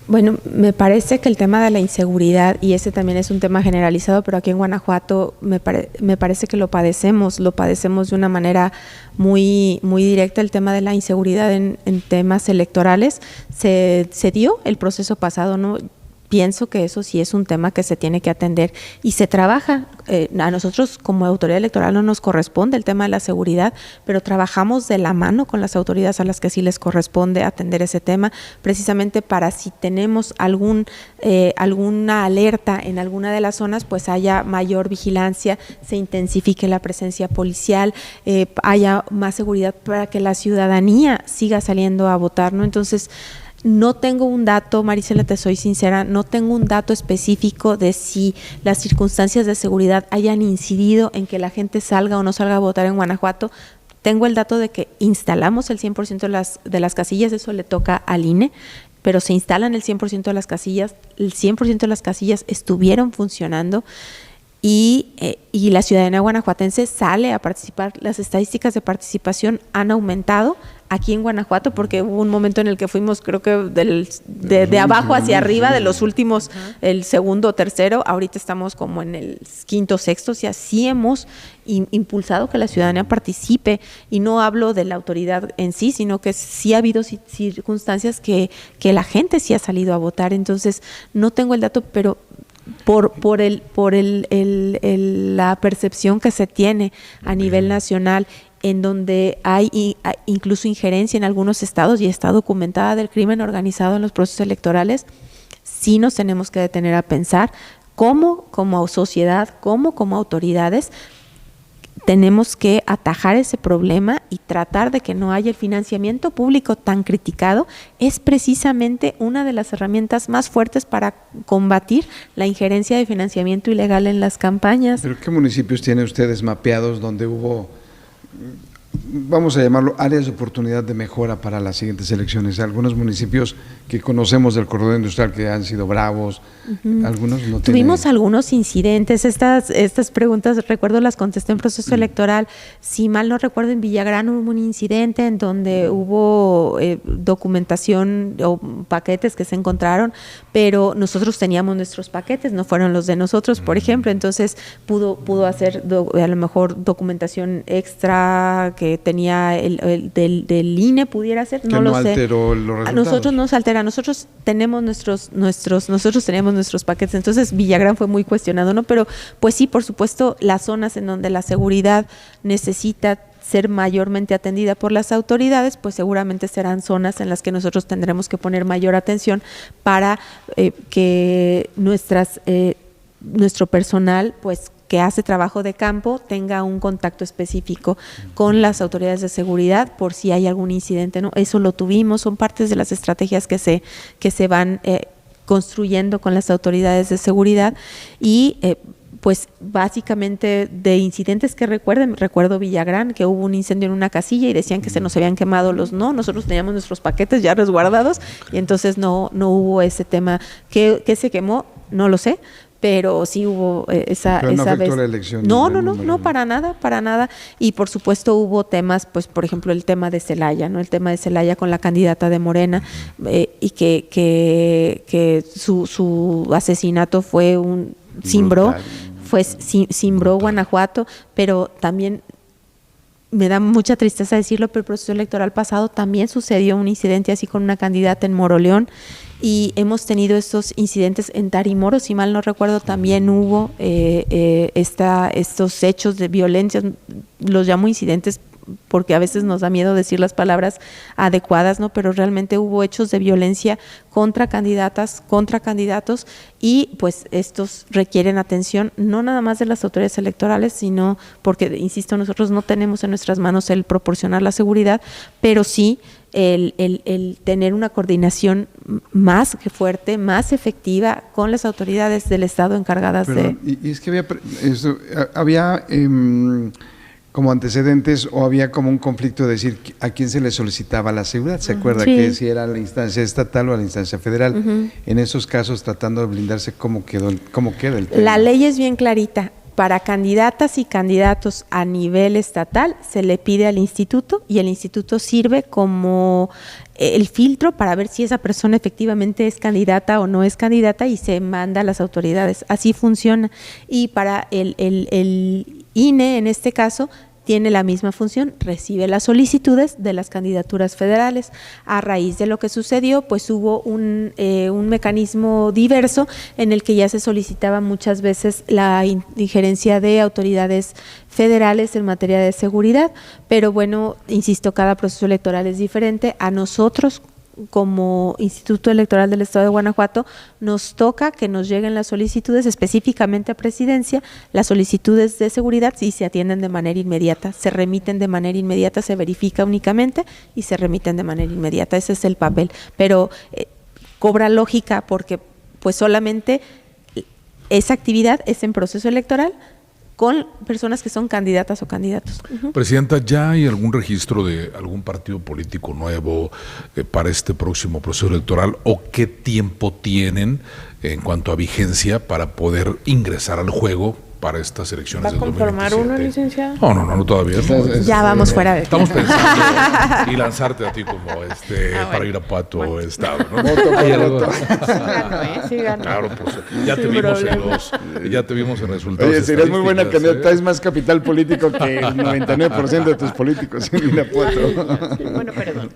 Bueno, me parece que el tema de la inseguridad, y ese también es un tema generalizado, pero aquí en Guanajuato me parece que lo padecemos de una manera muy directa. El tema de la inseguridad en temas electorales se dio el proceso pasado, ¿no? Pienso que eso sí es un tema que se tiene que atender y se trabaja. A nosotros como autoridad electoral no nos corresponde el tema de la seguridad, pero trabajamos de la mano con las autoridades a las que sí les corresponde atender ese tema, precisamente para si tenemos alguna alerta en alguna de las zonas, pues haya mayor vigilancia, se intensifique la presencia policial, haya más seguridad para que la ciudadanía siga saliendo a votar, ¿no? Entonces, no tengo un dato, Marisela, te soy sincera, no tengo un dato específico de si las circunstancias de seguridad hayan incidido en que la gente salga o no salga a votar en Guanajuato. Tengo el dato de que instalamos el 100% de las casillas, eso le toca al INE, pero se instalan el 100% de las casillas, el 100% de las casillas estuvieron funcionando. Y la ciudadanía guanajuatense sale a participar. Las estadísticas de participación han aumentado aquí en Guanajuato, porque hubo un momento en el que fuimos, creo que de abajo hacia arriba, de los últimos, el segundo o tercero, ahorita estamos como en el quinto, sexto, o sea, sí hemos impulsado que la ciudadanía participe, y no hablo de la autoridad en sí, sino que sí ha habido circunstancias que la gente sí ha salido a votar. Entonces, no tengo el dato, pero por la percepción que se tiene a nivel nacional, en donde hay incluso injerencia en algunos estados y está documentada del crimen organizado en los procesos electorales, sí nos tenemos que detener a pensar cómo como sociedad, como autoridades, tenemos que atajar ese problema y tratar de que no haya el financiamiento público tan criticado. Es precisamente una de las herramientas más fuertes para combatir la injerencia de financiamiento ilegal en las campañas. ¿Pero qué municipios tienen ustedes mapeados donde hubo, vamos a llamarlo, áreas de oportunidad de mejora para las siguientes elecciones? Algunos municipios que conocemos del corredor industrial que han sido bravos, algunos no. Tuvimos algunos incidentes. Estas preguntas, recuerdo, las contesté en proceso electoral. Si mal no recuerdo, en Villagrán hubo un incidente en donde hubo documentación o paquetes que se encontraron, pero nosotros teníamos nuestros paquetes, no fueron los de nosotros, por ejemplo. Entonces pudo hacer a lo mejor documentación extra que tenía del INE, pudiera ser, no lo sé. Alteró los resultados. A nosotros nos altera, nosotros teníamos nuestros paquetes. Entonces Villagrán fue muy cuestionado, ¿no? Pero pues sí, por supuesto, las zonas en donde la seguridad necesita ser mayormente atendida por las autoridades, pues seguramente serán zonas en las que nosotros tendremos que poner mayor atención para que nuestro personal, pues, que hace trabajo de campo, tenga un contacto específico con las autoridades de seguridad por si hay algún incidente, ¿no? Eso lo tuvimos, son partes de las estrategias que se van construyendo con las autoridades de seguridad. Y pues básicamente de incidentes que recuerdo Villagrán, que hubo un incendio en una casilla y decían que se nos habían quemado nosotros teníamos nuestros paquetes ya resguardados, y entonces no hubo ese tema. ¿Qué se quemó? No lo sé, pero sí hubo esa vez. La elección No, para nada. Y por supuesto hubo temas, pues por ejemplo el tema de Celaya, ¿no? El tema de Celaya con la candidata de Morena, y que su asesinato fue cimbró Guanajuato, pero también me da mucha tristeza decirlo, pero el proceso electoral pasado también sucedió un incidente así con una candidata en Moroleón, y hemos tenido estos incidentes en Tarimoro, si mal no recuerdo, también hubo estos hechos de violencia, los llamo incidentes porque a veces nos da miedo decir las palabras adecuadas, ¿no? Pero realmente hubo hechos de violencia contra candidatas, contra candidatos, y pues estos requieren atención, no nada más de las autoridades electorales, sino porque, insisto, nosotros no tenemos en nuestras manos el proporcionar la seguridad, pero sí el tener una coordinación más que fuerte, más efectiva con las autoridades del Estado encargadas de... Y es que había como antecedentes, o había como un conflicto de decir a quién se le solicitaba la seguridad. ¿Se acuerda? Sí. Que si era a la instancia estatal o a la instancia federal. En esos casos, tratando de blindarse, ¿cómo queda el tema? La ley es bien clarita. Para candidatas y candidatos a nivel estatal se le pide al instituto, y el instituto sirve como el filtro para ver si esa persona efectivamente es candidata o no es candidata, y se manda a las autoridades. Así funciona. Y para el INE, en este caso, tiene la misma función, recibe las solicitudes de las candidaturas federales. A raíz de lo que sucedió, pues hubo un mecanismo diverso en el que ya se solicitaba muchas veces la injerencia de autoridades federales en materia de seguridad, pero bueno, insisto, cada proceso electoral es diferente. A nosotros, como Instituto Electoral del Estado de Guanajuato, nos toca que nos lleguen las solicitudes, específicamente a Presidencia, las solicitudes de seguridad, y se atienden de manera inmediata, se remiten de manera inmediata, se verifica únicamente y se remiten de manera inmediata. Ese es el papel, pero cobra lógica porque pues solamente esa actividad es en proceso electoral con personas que son candidatas o candidatos. Presidenta, ¿ya hay algún registro de algún partido político nuevo para este próximo proceso electoral, o qué tiempo tienen en cuanto a vigencia para poder ingresar al juego para estas elecciones del 2027? ¿Va a conformar uno, licenciado? No, todavía no. Ya vamos fuera de... Estamos pensando y lanzarte a ti como para ir a Pato Estado, ¿no? Sí ganó. Claro, pues ya te Sin vimos problema. ya te vimos en resultados. Oye, serías muy buena estadísticos, candidata, es más capital político que el 99% de tus políticos en Irapuato. Sí, bueno, perdón.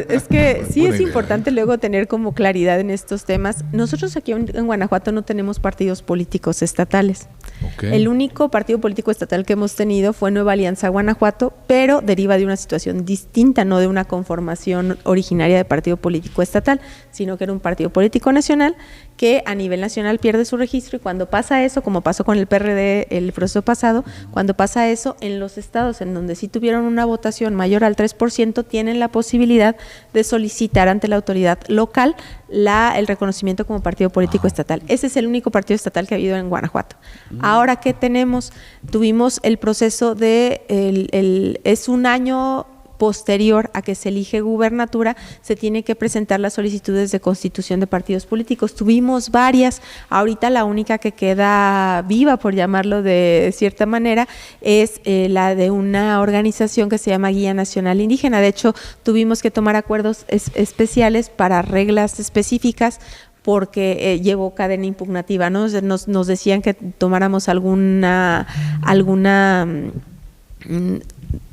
Es que sí Buena es idea. importante luego tener como claridad en estos temas. Nosotros aquí en Guanajuato no tenemos partidos políticos estatales. Okay. El único partido político estatal que hemos tenido fue Nueva Alianza Guanajuato, pero deriva de una situación distinta, no de una conformación originaria de partido político estatal, sino que era un partido político nacional que a nivel nacional pierde su registro, y cuando pasa eso, como pasó con el PRD el proceso pasado, cuando pasa eso, en los estados en donde sí tuvieron una votación mayor al 3%, tienen la posibilidad de solicitar ante la autoridad local el reconocimiento como partido político estatal. Ese es el único partido estatal que ha habido en Guanajuato. Ahora, ¿qué tenemos? Tuvimos el proceso es un año posterior a que se elige gubernatura, se tiene que presentar las solicitudes de constitución de partidos políticos. Tuvimos varias, ahorita la única que queda viva, por llamarlo de cierta manera, es la de una organización que se llama Guía Nacional Indígena. De hecho, tuvimos que tomar acuerdos especiales para reglas específicas, porque llevó cadena impugnativa, ¿no? Nos decían que tomáramos alguna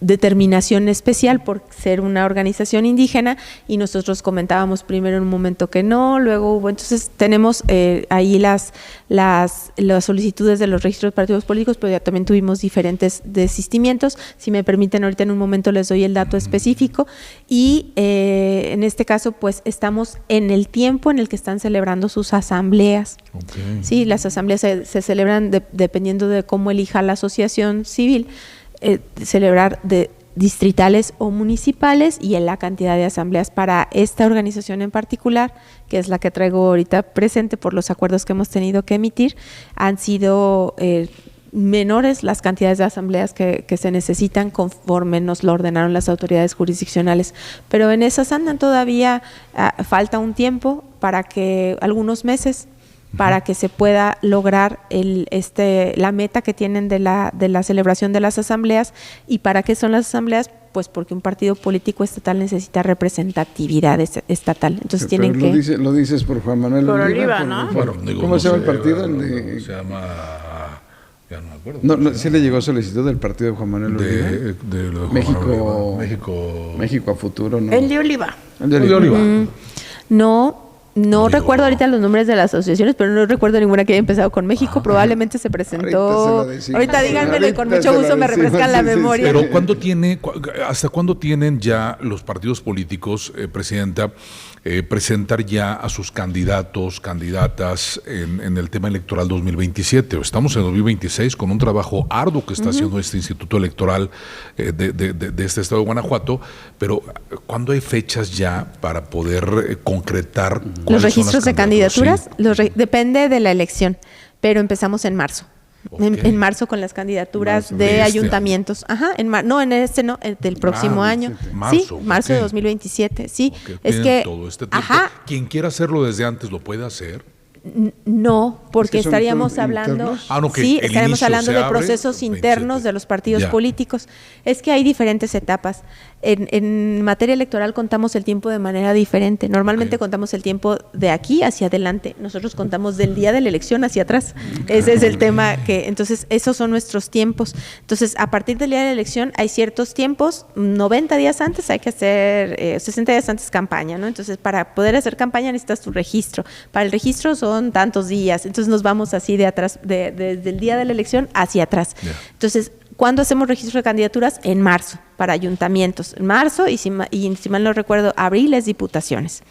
determinación especial por ser una organización indígena, y nosotros comentábamos primero en un momento que no, luego hubo, entonces tenemos ahí las solicitudes de los registros de partidos políticos, pero ya también tuvimos diferentes desistimientos. Si me permiten, ahorita en un momento les doy el dato específico, y en este caso pues estamos en el tiempo en el que están celebrando sus asambleas. Okay. Sí, las asambleas se celebran dependiendo de cómo elija la asociación civil, celebrar de distritales o municipales, y en la cantidad de asambleas para esta organización en particular, que es la que traigo ahorita presente por los acuerdos que hemos tenido que emitir, han sido menores las cantidades de asambleas que se necesitan conforme nos lo ordenaron las autoridades jurisdiccionales, pero en esas andan todavía. Falta un tiempo, para que algunos meses, para que se pueda lograr la meta que tienen de la celebración de las asambleas. ¿Y para qué son las asambleas? Pues porque un partido político estatal necesita representatividad estatal. Entonces Pero tienen que... Lo dices por Juan Manuel Por Oliva. Oliva, ¿no? Bueno, digo, ¿Cómo no se llama sé, el partido? Se llama... Ya no me acuerdo. No, sí le llegó solicitud del partido de Juan Manuel Oliva. de lo de Juan México, Manuel Oliva. México México a futuro, ¿no? El de Oliva. El de Oliva. No, No Digo, recuerdo ahorita los nombres de las asociaciones, pero no recuerdo ninguna que haya empezado con México. Probablemente se presentó. Ahorita díganmelo y con mucho gusto me refrescan la memoria. Pero ¿hasta cuándo tienen ya los partidos políticos, Presidenta, presentar ya a sus candidatos, candidatas en el tema electoral 2027? Estamos en 2026 con un trabajo arduo que está haciendo este Instituto Electoral de este estado de Guanajuato, pero ¿cuándo hay fechas ya para poder concretar los registros de candidaturas? Sí. Depende de la elección, pero empezamos en marzo. Okay. En marzo con las candidaturas de ayuntamientos. Ajá, del próximo año. Marzo de 2027. Sí, Okay. es que todo este tiempo. ajá, Quien quiera hacerlo desde antes lo puede hacer. no, porque ¿Es que son estaríamos hablando, internos? Ah, no, que sí, el estaríamos inicio hablando se de abre procesos 27. internos de los partidos Ya. políticos. Es que hay diferentes etapas. En materia electoral contamos el tiempo de manera diferente. Normalmente contamos el tiempo de aquí hacia adelante. Nosotros contamos del día de la elección hacia atrás. Ese es el tema entonces, esos son nuestros tiempos. Entonces, a partir del día de la elección hay ciertos tiempos. 90 días antes hay que hacer, 60 días antes campaña, ¿no? Entonces, para poder hacer campaña necesitas tu registro. Para el registro son tantos días. Entonces, nos vamos así de atrás, desde el día de la elección hacia atrás. Yeah. Entonces, ¿cuándo hacemos registro de candidaturas? En marzo, para ayuntamientos. En marzo, y si mal no recuerdo, abril es diputaciones.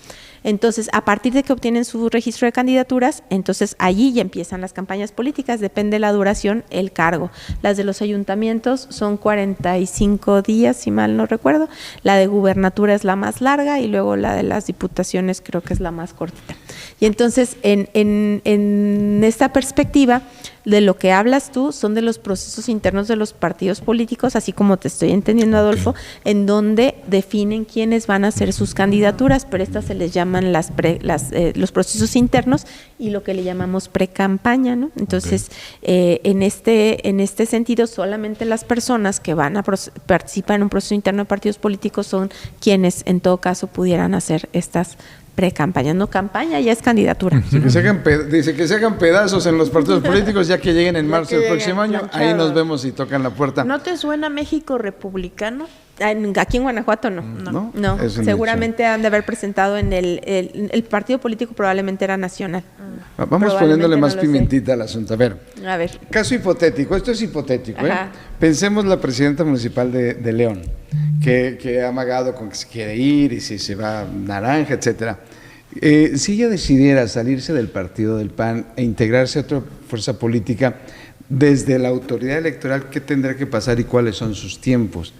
Entonces, a partir de que obtienen su registro de candidaturas, entonces allí ya empiezan las campañas políticas, depende de la duración, el cargo. Las de los ayuntamientos son 45 días, si mal no recuerdo. La de gubernatura es la más larga y luego la de las diputaciones creo que es la más cortita. Y entonces, en esta perspectiva, de lo que hablas tú son de los procesos internos de los partidos políticos, así como te estoy entendiendo, Adolfo, en donde definen quiénes van a ser sus candidaturas, pero estas se les llaman los procesos internos y lo que le llamamos pre-campaña, ¿no? Entonces, en este sentido, solamente las personas que van a participar en un proceso interno de partidos políticos son quienes, en todo caso, pudieran hacer estas pre-campaña, no campaña, ya es candidatura. Sí, dice que se hagan pedazos en los partidos políticos ya que lleguen en marzo del próximo año, ahí nos vemos y tocan la puerta. ¿No te suena México republicano? Aquí en Guanajuato no. No. Seguramente han de haber presentado en el partido político, probablemente era nacional. Vamos poniéndole más pimentita al asunto. A ver, caso hipotético, esto es hipotético. Pensemos la presidenta municipal de León, que ha amagado con que se quiere ir y si se va naranja, etcétera. Si ella decidiera salirse del partido del PAN e integrarse a otra fuerza política, desde la autoridad electoral, ¿qué tendrá que pasar y cuáles son sus tiempos?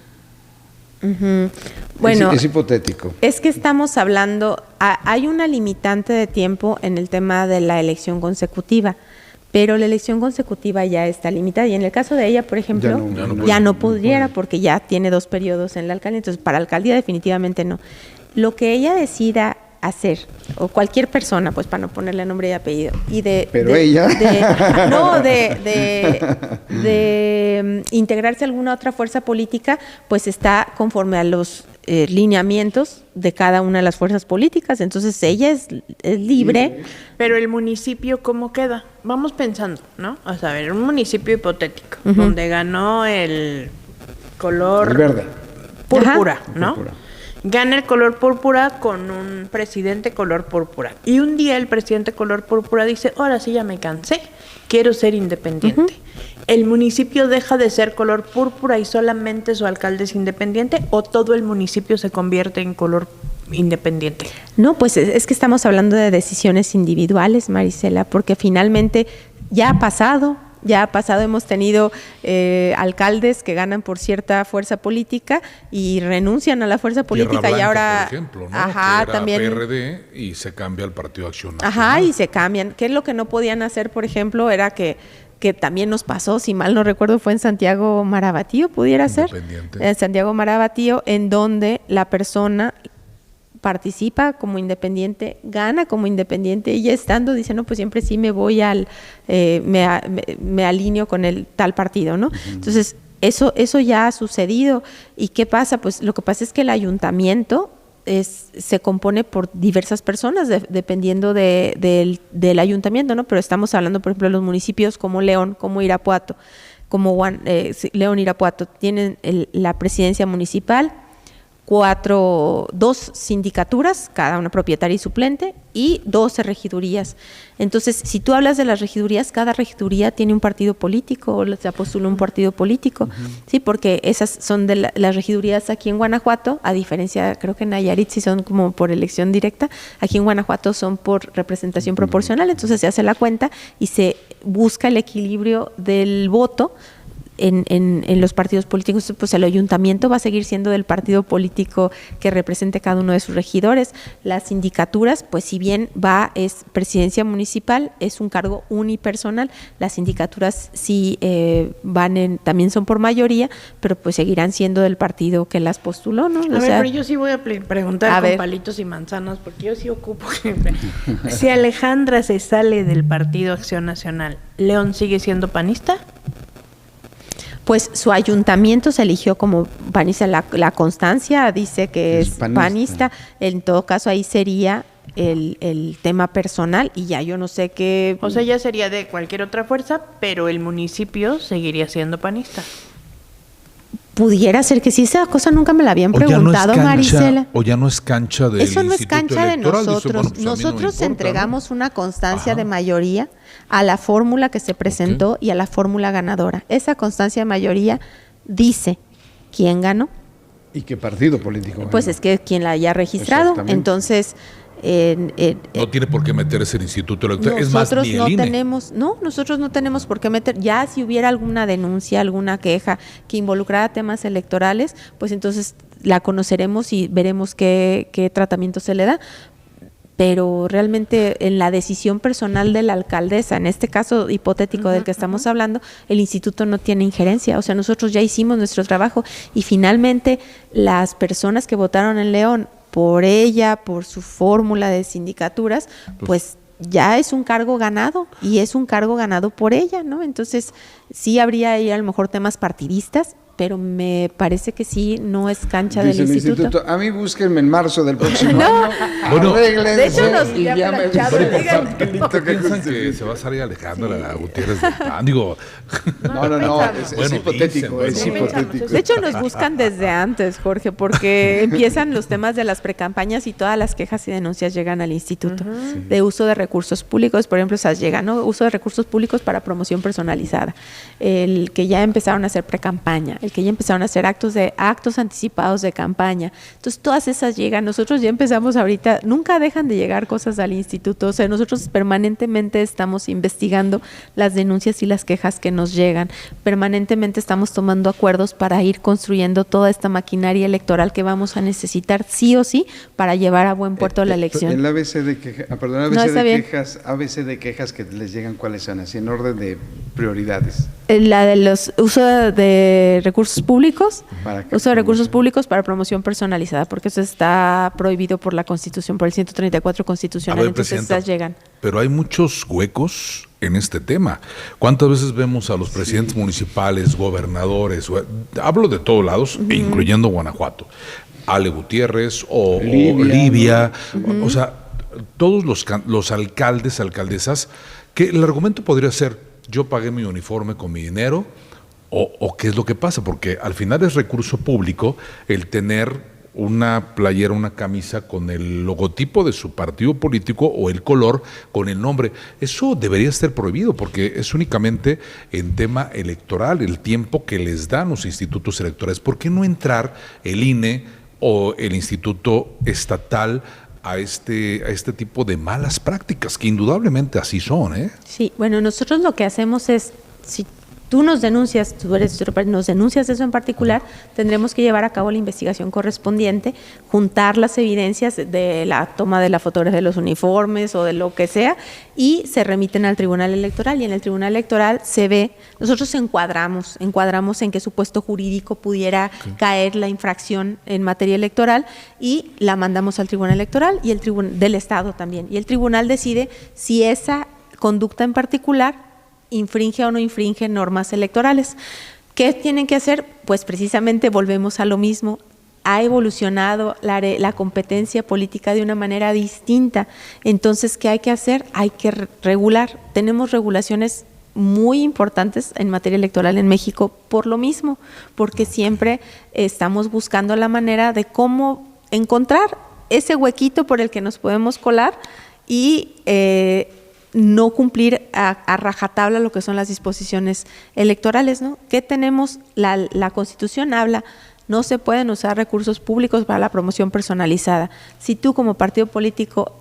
Bueno, es hipotético. Es que estamos hablando, hay una limitante de tiempo en el tema de la elección consecutiva, pero la elección consecutiva ya está limitada y en el caso de ella, por ejemplo, ya no pudiera porque ya tiene 2 periodos en la alcaldía, entonces para alcaldía definitivamente no. Lo que ella decida hacer, o cualquier persona, pues para no ponerle nombre y apellido, y de integrarse a alguna otra fuerza política, pues está conforme a los lineamientos de cada una de las fuerzas políticas, entonces ella es libre. Pero el municipio, ¿cómo queda? Vamos pensando, ¿no? O sea, a ver, un municipio hipotético, donde ganó el color el verde, púrpura, ¿no? Púrpura. Gana el color púrpura con un presidente color púrpura. Y un día el presidente color púrpura dice, ahora sí ya me cansé, quiero ser independiente. ¿El municipio deja de ser color púrpura y solamente su alcalde es independiente o todo el municipio se convierte en color independiente? No, pues es que estamos hablando de decisiones individuales, Marisela, porque finalmente ya ha pasado, hemos tenido alcaldes que ganan por cierta fuerza política y renuncian a la fuerza política. Tierra Blanca, y ahora, por ejemplo, ¿no? ajá, que era también PRD y se cambia al Partido Acción Nacional. Ajá, y se cambian. ¿Qué es lo que no podían hacer, por ejemplo? Era que también nos pasó, si mal no recuerdo, fue en Santiago Marabatío, pudiera ser. En Santiago Marabatío, en donde la persona participa como independiente, gana como independiente y ya estando dice, no, pues siempre sí me voy me alineo con el tal partido, ¿no? Entonces, eso ya ha sucedido. ¿Y qué pasa? Pues lo que pasa es que el ayuntamiento se compone por diversas personas, dependiendo del ayuntamiento, ¿no? Pero estamos hablando, por ejemplo, de los municipios como León, como Irapuato, León, Irapuato, tienen la presidencia municipal, 2 sindicaturas, cada una propietaria y suplente, y 12 regidurías. Entonces, si tú hablas de las regidurías, cada regiduría tiene un partido político, o se postula un partido político, sí, porque esas son de las regidurías aquí en Guanajuato, a diferencia, creo que en Nayarit sí son como por elección directa, aquí en Guanajuato son por representación proporcional, entonces se hace la cuenta y se busca el equilibrio del voto en los partidos políticos. Pues el ayuntamiento va a seguir siendo del partido político que represente cada uno de sus regidores. Las sindicaturas, pues si bien es presidencia municipal, es un cargo unipersonal. Las sindicaturas sí también son por mayoría, pero pues seguirán siendo del partido que las postuló, ¿no? Pero yo sí voy a preguntar con palitos y manzanas, porque yo sí ocupo jefe. Si Alejandra se sale del Partido Acción Nacional, ¿León sigue siendo panista? Pues su ayuntamiento se eligió como panista, la constancia dice que es panista, en todo caso ahí sería el tema personal y ya yo no sé qué... O sea, ya sería de cualquier otra fuerza, pero el municipio seguiría siendo panista. Pudiera ser que sí, esa cosa nunca me la habían preguntado, Marisela. O ya no es cancha del Eso no es Instituto cancha Electoral. de nosotros. Dice, Nosotros no entregamos una constancia de mayoría a la fórmula que se presentó y a la fórmula ganadora. Esa constancia de mayoría dice quién ganó. ¿Y qué partido político ganó? Pues es que quien la haya registrado. Entonces... no tiene por qué meterse el Instituto Electoral. Es más, ni el INE. Nosotros no tenemos por qué meter. Ya si hubiera alguna denuncia, alguna queja que involucrara temas electorales, pues entonces la conoceremos y veremos qué tratamiento se le da. Pero realmente en la decisión personal de la alcaldesa, en este caso hipotético del que estamos hablando, el instituto no tiene injerencia. O sea, nosotros ya hicimos nuestro trabajo y finalmente las personas que votaron en León por ella, por su fórmula de sindicaturas, pues ya es un cargo ganado y es un cargo ganado por ella, ¿no? Entonces sí habría ahí a lo mejor temas partidistas, pero me parece que sí, no es cancha del instituto. A mí búsquenme en marzo del próximo año. Bueno, de hecho y ya me piensan que se va a salir Alejandra Gutiérrez del PAN. Digo, no, es hipotético, es hipotético. De hecho nos buscan desde antes, Jorge, porque empiezan los temas de las precampañas y todas las quejas y denuncias llegan al instituto de uso de recursos públicos. Por ejemplo, esas llegan, ¿no? Uso de recursos públicos para promoción personalizada, el que ya empezaron a hacer precampaña, el que ya empezaron a hacer actos anticipados de campaña. Entonces todas esas llegan, nosotros ya empezamos ahorita, nunca dejan de llegar cosas al instituto, o sea, nosotros permanentemente estamos investigando las denuncias y las quejas que nos llegan, permanentemente estamos tomando acuerdos para ir construyendo toda esta maquinaria electoral que vamos a necesitar sí o sí para llevar a buen puerto la elección. El ABC de quejas que les llegan, ¿cuáles son? Así en orden de prioridades. La de los uso de recursos públicos, uso de recursos públicos para promoción personalizada, porque eso está prohibido por la Constitución, por el 134 constitucional. Ver, entonces esas llegan. Pero hay muchos huecos en este tema. ¿Cuántas veces vemos a los presidentes municipales, gobernadores, hablo de todos lados, incluyendo Guanajuato, Ale Gutiérrez o Livia, o sea, todos los alcaldes, alcaldesas, que el argumento podría ser: yo pagué mi uniforme con mi dinero, o qué es lo que pasa, porque al final es recurso público el tener una playera, una camisa con el logotipo de su partido político o el color con el nombre. Eso debería estar prohibido porque es únicamente en tema electoral, el tiempo que les dan los institutos electorales. ¿Por qué no entrar el INE o el instituto estatal a este tipo de malas prácticas, que indudablemente así son, ¿eh? Sí, bueno, nosotros lo que hacemos es, si tú nos denuncias, nos denuncias eso en particular, tendremos que llevar a cabo la investigación correspondiente, juntar las evidencias de la toma de la fotografía de los uniformes o de lo que sea, y se remiten al Tribunal Electoral, y en el Tribunal Electoral se ve, nosotros encuadramos en qué supuesto jurídico pudiera caer la infracción en materia electoral, y la mandamos al Tribunal Electoral y el Tribunal del Estado también, y el Tribunal decide si esa conducta en particular infringe o no infringe normas electorales. ¿Qué tienen que hacer? Pues precisamente volvemos a lo mismo. Ha evolucionado la competencia política de una manera distinta. Entonces, ¿qué hay que hacer? Hay que regular. Tenemos regulaciones muy importantes en materia electoral en México por lo mismo, porque siempre estamos buscando la manera de cómo encontrar ese huequito por el que nos podemos colar y no cumplir a rajatabla lo que son las disposiciones electorales, ¿no? ¿Qué tenemos? La Constitución habla, no se pueden usar recursos públicos para la promoción personalizada. Si tú como partido político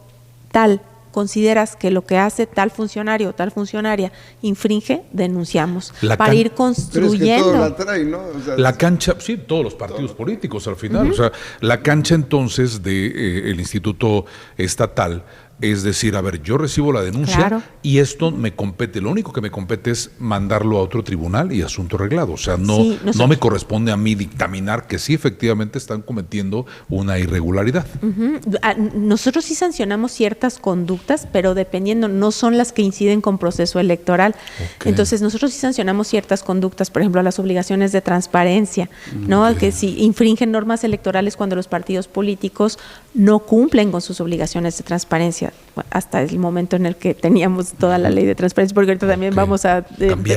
tal consideras que lo que hace tal funcionario o tal funcionaria infringe, denunciamos para ir construyendo. Pero es que todo la trae, ¿no? O sea, La cancha, sí, todos los partidos políticos al final. O sea, la cancha entonces de el Instituto Estatal es decir, a ver, yo recibo la denuncia, claro, y esto me compete, lo único que me compete es mandarlo a otro tribunal y asunto arreglado. O sea, no, sí, no me corresponde a mí dictaminar que sí efectivamente están cometiendo una irregularidad. Nosotros sí sancionamos ciertas conductas, pero dependiendo, no son las que inciden con proceso electoral. Okay. Entonces nosotros sí sancionamos ciertas conductas, por ejemplo, las obligaciones de transparencia, ¿no? Okay. Que si infringen normas electorales cuando los partidos políticos no cumplen con sus obligaciones de transparencia. Hasta el momento en el que teníamos toda la ley de transparencia, porque ahorita también vamos a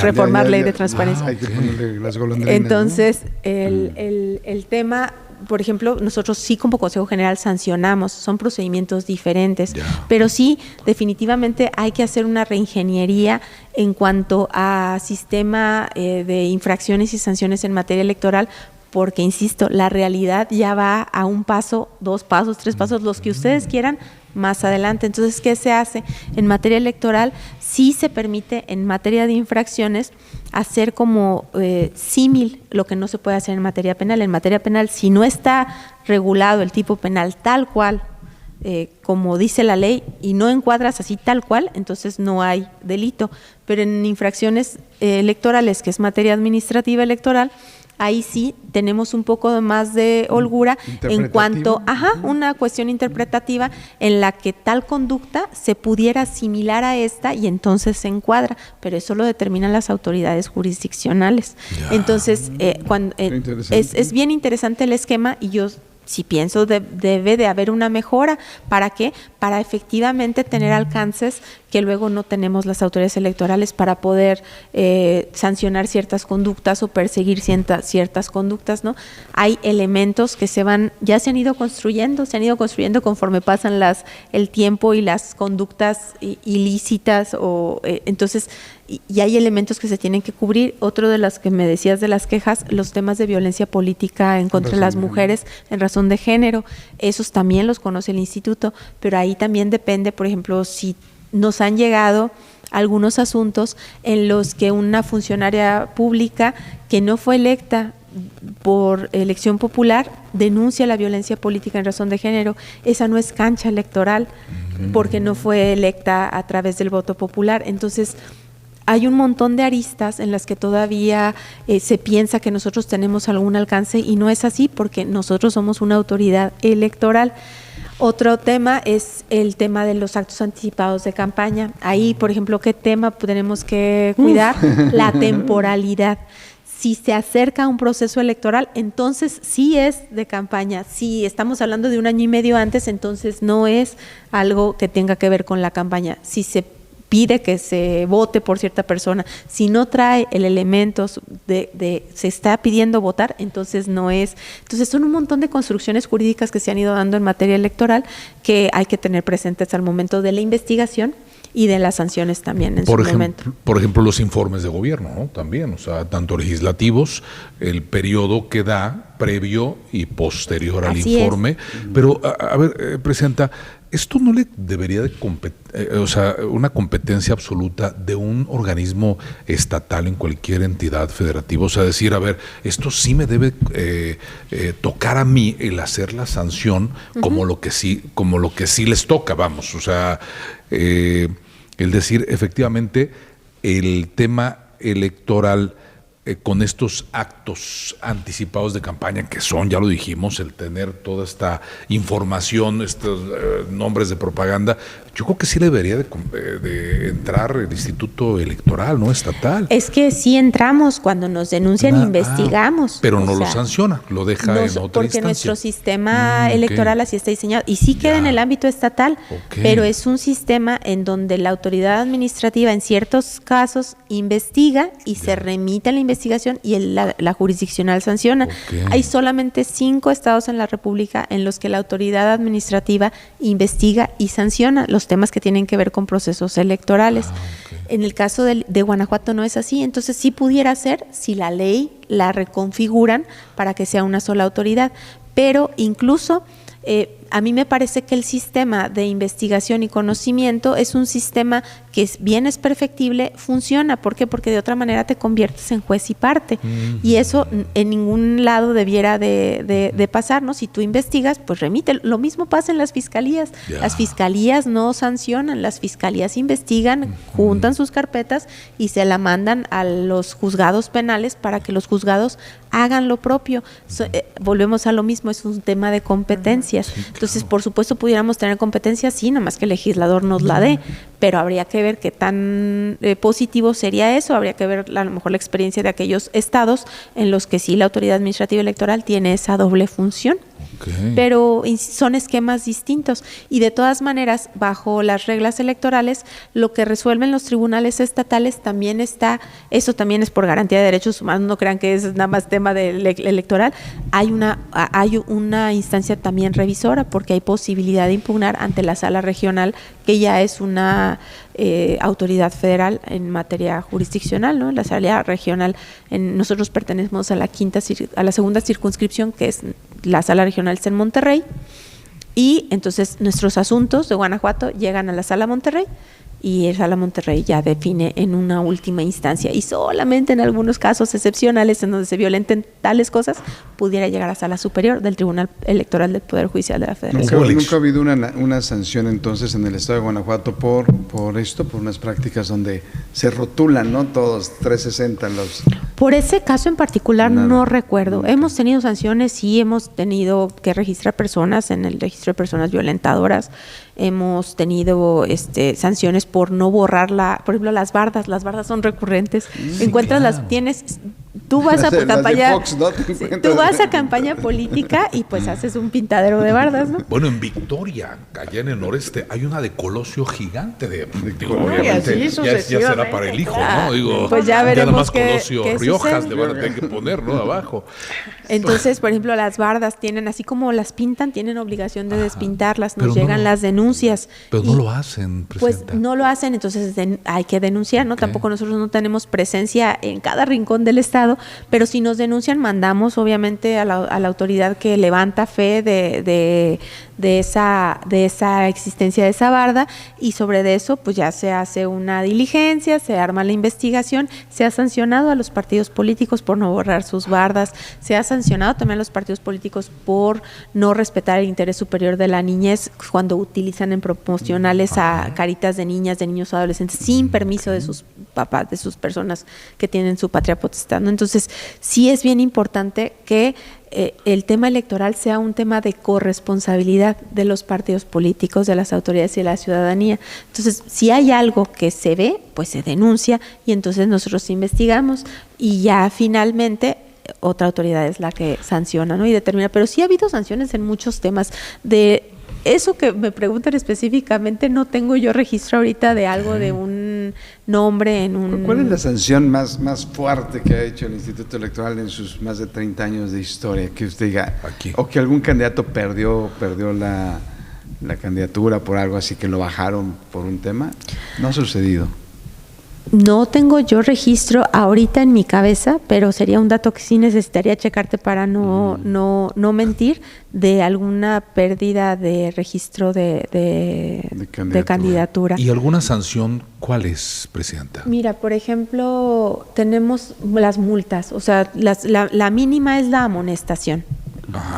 reformar ley de transparencia. Hay que ponerle las golondrinas. Entonces, ¿no? el tema, por ejemplo, nosotros sí como Consejo General sancionamos, son procedimientos diferentes, pero sí, definitivamente hay que hacer una reingeniería en cuanto a sistema de infracciones y sanciones en materia electoral, porque, insisto, la realidad ya va a un paso, 2 pasos, 3 pasos, los que ustedes quieran, más adelante. Entonces, ¿qué se hace? En materia electoral sí se permite en materia de infracciones hacer como símil lo que no se puede hacer en materia penal. En materia penal, si no está regulado el tipo penal tal cual, como dice la ley, y no encuadras así tal cual, entonces no hay delito. Pero en infracciones electorales, que es materia administrativa electoral, ahí sí tenemos un poco más de holgura en cuanto a una cuestión interpretativa en la que tal conducta se pudiera asimilar a esta y entonces se encuadra, pero eso lo determinan las autoridades jurisdiccionales. Entonces, es bien interesante el esquema y yo sí pienso debe de haber una mejora. ¿Para qué? Para efectivamente tener alcances que luego no tenemos las autoridades electorales para poder sancionar ciertas conductas o perseguir ciertas conductas, ¿no? Hay elementos que ya se han ido construyendo conforme pasan el tiempo y las conductas ilícitas, entonces, y hay elementos que se tienen que cubrir. Otro de las que me decías de las quejas, los temas de violencia política en contra de las mujeres en razón de género, esos también los conoce el instituto, pero ahí también depende, por ejemplo, si nos han llegado algunos asuntos en los que una funcionaria pública que no fue electa por elección popular denuncia la violencia política en razón de género. Esa no es cancha electoral porque no fue electa a través del voto popular. Entonces, hay un montón de aristas en las que todavía se piensa que nosotros tenemos algún alcance y no es así porque nosotros somos una autoridad electoral. Otro tema es el tema de los actos anticipados de campaña. Ahí, por ejemplo, ¿qué tema tenemos que cuidar? La temporalidad. Si se acerca un proceso electoral, entonces sí es de campaña. Si estamos hablando de 1 año y medio antes, entonces no es algo que tenga que ver con la campaña. Si se pide que se vote por cierta persona, si no trae el elemento de se está pidiendo votar, entonces no es. Entonces son un montón de construcciones jurídicas que se han ido dando en materia electoral que hay que tener presentes al momento de la investigación y de las sanciones también en su momento. Por ejemplo, los informes de gobierno, ¿no? También, o sea, tanto legislativos, el periodo que da previo y posterior al informe. Pero, a ver, Presidenta, ¿esto no le debería de una competencia absoluta de un organismo estatal en cualquier entidad federativa? O sea, decir, a ver, esto sí me debe tocar a mí el hacer la sanción como lo que sí les toca, vamos. O sea, el decir, efectivamente, el tema electoral con estos actos anticipados de campaña que son, ya lo dijimos, el tener toda esta información, estos nombres de propaganda, yo creo que sí debería de entrar el Instituto Electoral, ¿no? Estatal. Es que sí entramos cuando nos denuncian, investigamos. Pero no lo sanciona, lo deja en otra porque instancia. Nuestro sistema electoral así está diseñado. Y sí queda en el ámbito estatal, pero es un sistema en donde la autoridad administrativa en ciertos casos investiga y se remite a la investigación y la jurisdiccional sanciona. Hay solamente 5 estados en la República en los que la autoridad administrativa investiga y sanciona los temas que tienen que ver con procesos electorales. En el caso de Guanajuato no es así, entonces sí pudiera ser si la ley la reconfiguran para que sea una sola autoridad, pero incluso a mí me parece que el sistema de investigación y conocimiento es un sistema que bien es perfectible, funciona. ¿Por qué? Porque de otra manera te conviertes en juez y parte. Y eso en ningún lado debiera de pasar, ¿no? Si tú investigas, pues remite. Lo mismo pasa en las fiscalías. Las fiscalías no sancionan, las fiscalías investigan, juntan sus carpetas y se la mandan a los juzgados penales para que los juzgados hagan lo propio. Volvemos a lo mismo, es un tema de competencias. Entonces, por supuesto, pudiéramos tener competencias, sí, nada más que el legislador nos la dé, pero habría que ver qué tan positivo sería eso, habría que ver a lo mejor la experiencia de aquellos estados en los que sí la autoridad administrativa electoral tiene esa doble función. Pero son esquemas distintos y de todas maneras bajo las reglas electorales lo que resuelven los tribunales estatales también está, eso también es por garantía de derechos humanos, no crean que es nada más tema electoral, hay una instancia también revisora porque hay posibilidad de impugnar ante la sala regional que ya es una autoridad federal en materia jurisdiccional, ¿no? La sala regional, nosotros pertenecemos a la segunda circunscripción que es la sala regional está en Monterrey y entonces nuestros asuntos de Guanajuato llegan a la sala Monterrey y el sala Monterrey ya define en una última instancia y solamente en algunos casos excepcionales en donde se violenten tales cosas pudiera llegar a sala superior del Tribunal Electoral del Poder Judicial de la Federación. ¿Nunca ha habido una sanción entonces en el estado de Guanajuato por unas prácticas donde se rotulan, ¿no? Todos 360 los... Por ese caso en particular no recuerdo. Hemos tenido sanciones, sí, hemos tenido que registrar personas en el registro de personas violentadoras, hemos tenido sanciones por no borrar por ejemplo, las bardas son recurrentes. Encuentras tú vas a campaña, Fox, ¿no? Tú vas a campaña política y pues haces un pintadero de bardas, ¿no? Bueno, en Victoria, allá en el noreste, hay una de Colosio gigante obviamente ya será para el hijo, ¿no? Digo, pues ya veremos nada más Colosio Riojas le van a tener que poner, ¿no? Abajo. Entonces, por ejemplo, las bardas tienen, así como las pintan, tienen obligación de despintarlas, nos llegan las denuncias. Pero no lo hacen, presidenta. Pues no lo hacen, entonces hay que denunciar, ¿no? Tampoco nosotros no tenemos presencia en cada rincón del estado, pero si nos denuncian, mandamos obviamente a la autoridad que levanta fe de esa existencia de esa barda y sobre eso pues ya se hace una diligencia, se arma la investigación, se ha sancionado a los partidos políticos por no borrar sus bardas, se ha sancionado también a los partidos políticos por no respetar el interés superior de la niñez cuando utilizan en promocionales a caritas de niñas, de niños o adolescentes sin permiso de sus papás, de sus personas que tienen su patria potestad, ¿no? Entonces sí es bien importante que el tema electoral sea un tema de corresponsabilidad de los partidos políticos, de las autoridades y de la ciudadanía. Entonces, si hay algo que se ve, pues se denuncia y entonces nosotros investigamos y ya finalmente otra autoridad es la que sanciona, ¿no? Y determina. Pero sí ha habido sanciones en muchos temas. De eso que me preguntan específicamente, no tengo yo registro ahorita de algo de un nombre en un... ¿Cuál es la sanción más fuerte que ha hecho el Instituto Electoral en sus más de 30 años de historia? Que usted diga, aquí, o que algún candidato perdió la candidatura por algo así, que lo bajaron por un tema. ¿No ha sucedido? No tengo yo registro ahorita en mi cabeza, pero sería un dato que sí necesitaría checarte para no mentir, de alguna pérdida de registro de candidatura. ¿Y alguna sanción cuál es, presidenta? Mira, por ejemplo, tenemos las multas, o sea, la mínima es la amonestación,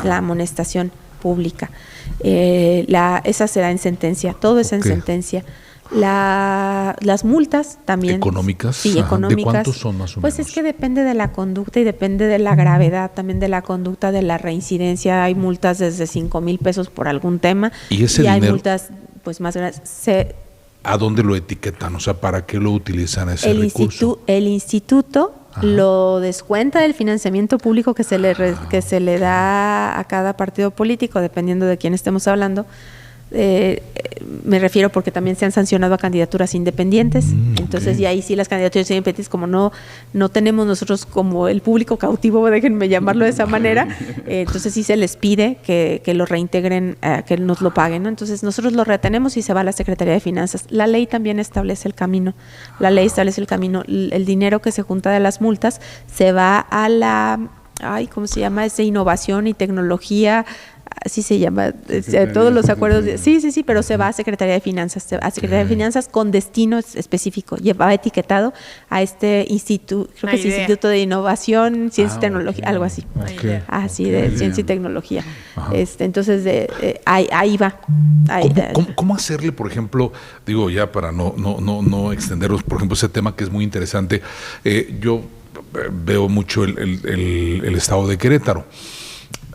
la amonestación pública. Esa será en sentencia, todo es en sentencia. Las multas también. ¿Económicas? Sí, Ajá. económicas. ¿De cuántos son más o menos? Pues es que depende de la conducta y depende de la gravedad, también de la conducta, de la reincidencia. Hay multas desde 5,000 pesos por algún tema. ¿Y ese hay dinero? multas pues más grandes. ¿A dónde lo etiquetan? O sea, ¿para qué lo utilizan ese recurso? El instituto lo descuenta del financiamiento público que se le da a cada partido político, dependiendo de quién estemos hablando. Me refiero porque también se han sancionado a candidaturas independientes. Entonces, y ahí sí las candidaturas independientes, como no tenemos nosotros como el público cautivo, déjenme llamarlo de esa manera, entonces sí se les pide que lo reintegren, que nos lo paguen, ¿no? Entonces nosotros lo retenemos y se va a la Secretaría de Finanzas. La ley también establece el camino. La ley establece el camino. El dinero que se junta de las multas se va a ¿cómo se llama? Es de innovación y tecnología. Así se llama, todos los acuerdos, sí, pero se va a Secretaría de Finanzas, con destino específico, va etiquetado a este instituto, creo que es Instituto de Innovación, Ciencia y Tecnología, algo así, así de Ciencia y Tecnología. Entonces, ahí va. ¿Cómo hacerle, por ejemplo, digo ya para no extenderos, por ejemplo, ese tema que es muy interesante, yo veo mucho el estado de Querétaro.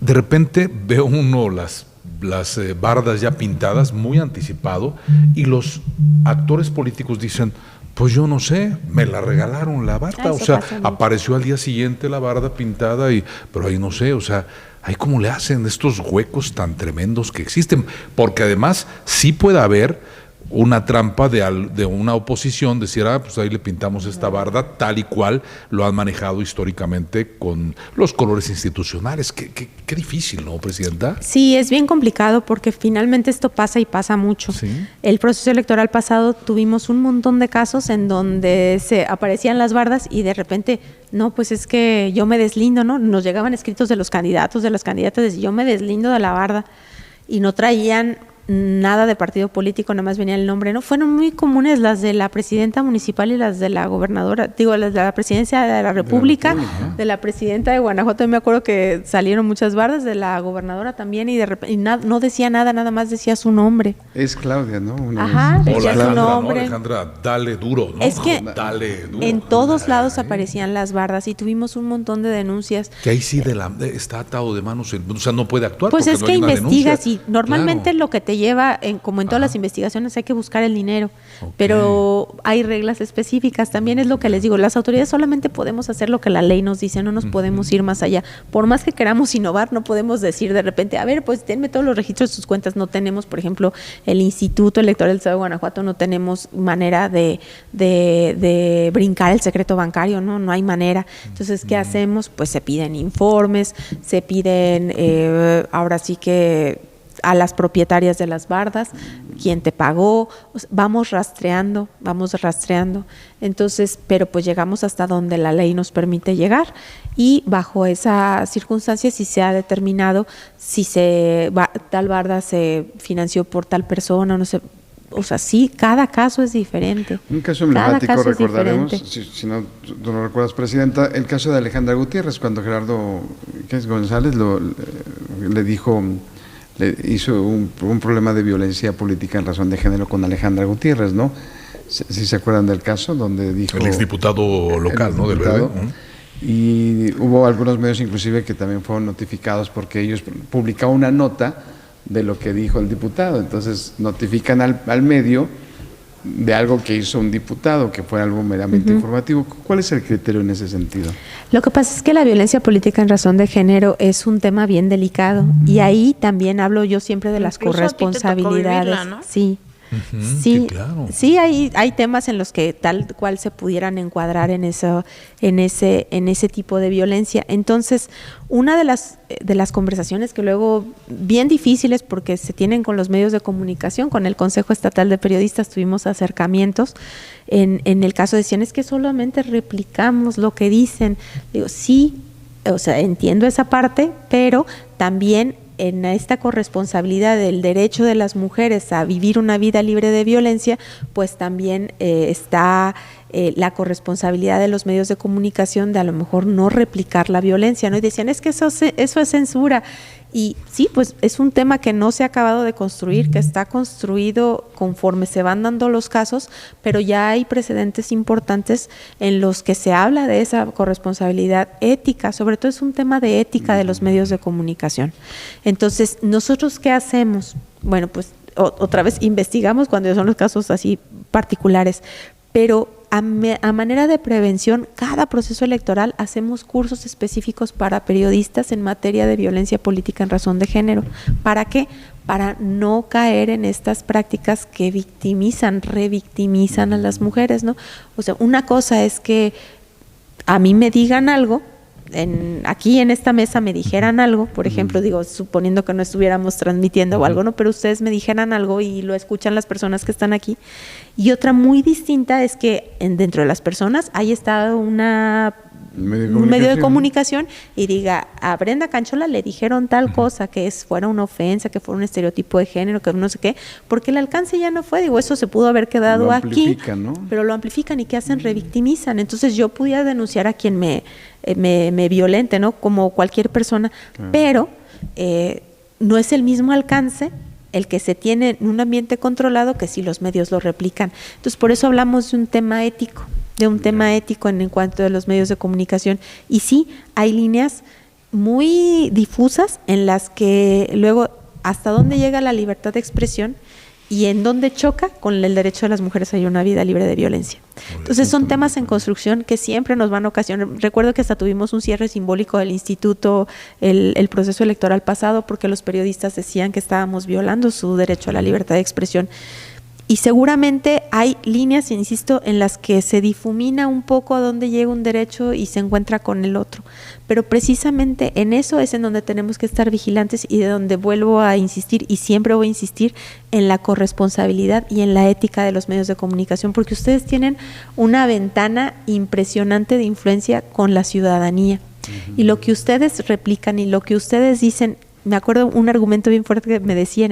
De repente veo las bardas ya pintadas, muy anticipado, y los actores políticos dicen, pues yo no sé, me la regalaron la barda, o sea, apareció al día siguiente la barda pintada, pero ahí no sé, o sea, ahí cómo le hacen estos huecos tan tremendos que existen, porque además sí puede haber una trampa de una oposición, decir, pues ahí le pintamos esta barda tal y cual lo han manejado históricamente con los colores institucionales. Qué difícil, ¿no, Presidenta? Sí, es bien complicado porque finalmente esto pasa y pasa mucho. ¿Sí? El proceso electoral pasado tuvimos un montón de casos en donde se aparecían las bardas y de repente, no, pues es que yo me deslindo, ¿no? Nos llegaban escritos de los candidatos, de las candidatas, yo me deslindo de la barda y no traían nada de partido político, nada más venía el nombre, ¿no? Fueron muy comunes las de la presidenta municipal y las de la gobernadora, las de la presidencia de la República, de la presidenta de Guanajuato, me acuerdo que salieron muchas bardas, de la gobernadora también, y de repente no decía nada más decía su nombre. Es Claudia, ¿no? Decía su nombre. Alejandra, dale duro, ¿no? Es que dale duro. En todos lados aparecían las bardas y tuvimos un montón de denuncias. Que ahí sí está atado de manos, o sea, no puede actuar. Pues es no que hay investigas y normalmente lo que te lleva, como en todas las investigaciones, hay que buscar el dinero, pero hay reglas específicas. También es lo que les digo, las autoridades solamente podemos hacer lo que la ley nos dice, no nos podemos ir más allá. Por más que queramos innovar, no podemos decir de repente, a ver, pues denme todos los registros de sus cuentas. No tenemos, por ejemplo, el Instituto Electoral del Estado de Guanajuato, no tenemos manera de brincar el secreto bancario, no hay manera. Entonces, ¿qué hacemos? Pues se piden informes, se piden, ahora sí que a las propietarias de las bardas, quién te pagó, vamos rastreando, entonces, pero pues llegamos hasta donde la ley nos permite llegar y bajo esa circunstancia si se ha determinado si tal barda se financió por tal persona, no sé. O sea, sí, cada caso es diferente. Un caso emblemático, recordaremos, si no tú lo recuerdas, Presidenta, el caso de Alejandra Gutiérrez, cuando Gerardo González le hizo un problema de violencia política en razón de género con Alejandra Gutiérrez, ¿no? ¿Sí se acuerdan del caso? Donde dijo... El exdiputado local, ¿no? Del Verde. Y hubo algunos medios inclusive que también fueron notificados porque ellos publicaban una nota de lo que dijo el diputado. Entonces notifican al medio de algo que hizo un diputado, que fue algo meramente informativo. ¿Cuál es el criterio en ese sentido? Lo que pasa es que la violencia política en razón de género es un tema bien delicado y ahí también hablo yo siempre de las corresponsabilidades. Vivirla, ¿no? Sí. Sí, claro. Sí, hay temas en los que tal cual se pudieran encuadrar en ese tipo de violencia. Entonces, una de las conversaciones que luego bien difíciles porque se tienen con los medios de comunicación, con el Consejo Estatal de Periodistas tuvimos acercamientos. En el caso decían es que solamente replicamos lo que dicen. Digo, sí, o sea, entiendo esa parte, pero también en esta corresponsabilidad del derecho de las mujeres a vivir una vida libre de violencia, pues también está la corresponsabilidad de los medios de comunicación de a lo mejor no replicar la violencia, ¿no? Y decían, es que eso es censura. Y sí, pues es un tema que no se ha acabado de construir, que está construido conforme se van dando los casos, pero ya hay precedentes importantes en los que se habla de esa corresponsabilidad ética, sobre todo es un tema de ética de los medios de comunicación. Entonces, ¿nosotros qué hacemos? Bueno, pues otra vez investigamos cuando son los casos así particulares, pero a manera de prevención, cada proceso electoral hacemos cursos específicos para periodistas en materia de violencia política en razón de género. ¿Para qué? Para no caer en estas prácticas que victimizan, revictimizan a las mujeres, ¿no? O sea, una cosa es que a mí me digan algo, aquí en esta mesa me dijeran algo, por ejemplo, digo, suponiendo que no estuviéramos transmitiendo o algo, ¿no? Pero ustedes me dijeran algo y lo escuchan las personas que están aquí. Y otra muy distinta es que dentro de las personas haya estado un medio de comunicación y diga, a Brenda Canchola le dijeron tal cosa, que fuera una ofensa, que fuera un estereotipo de género, que no sé qué, porque el alcance ya no fue, digo, eso se pudo haber quedado aquí, ¿no? Pero lo amplifican y ¿qué hacen? Revictimizan. Entonces yo pudiera denunciar a quien me violente, ¿no? Como cualquier persona, pero no es el mismo alcance el que se tiene en un ambiente controlado que si los medios lo replican. Entonces, por eso hablamos de un tema ético, en cuanto a los medios de comunicación. Y sí, hay líneas muy difusas en las que luego hasta dónde llega la libertad de expresión y en dónde choca con el derecho de las mujeres a una vida libre de violencia. Entonces son temas en construcción que siempre nos van a ocasionar. Recuerdo que hasta tuvimos un cierre simbólico del instituto el proceso electoral pasado porque los periodistas decían que estábamos violando su derecho a la libertad de expresión. Y seguramente hay líneas, insisto, en las que se difumina un poco a dónde llega un derecho y se encuentra con el otro. Pero precisamente en eso es en donde tenemos que estar vigilantes y de donde vuelvo a insistir y siempre voy a insistir en la corresponsabilidad y en la ética de los medios de comunicación, porque ustedes tienen una ventana impresionante de influencia con la ciudadanía. Y lo que ustedes replican y lo que ustedes dicen, me acuerdo un argumento bien fuerte que me decían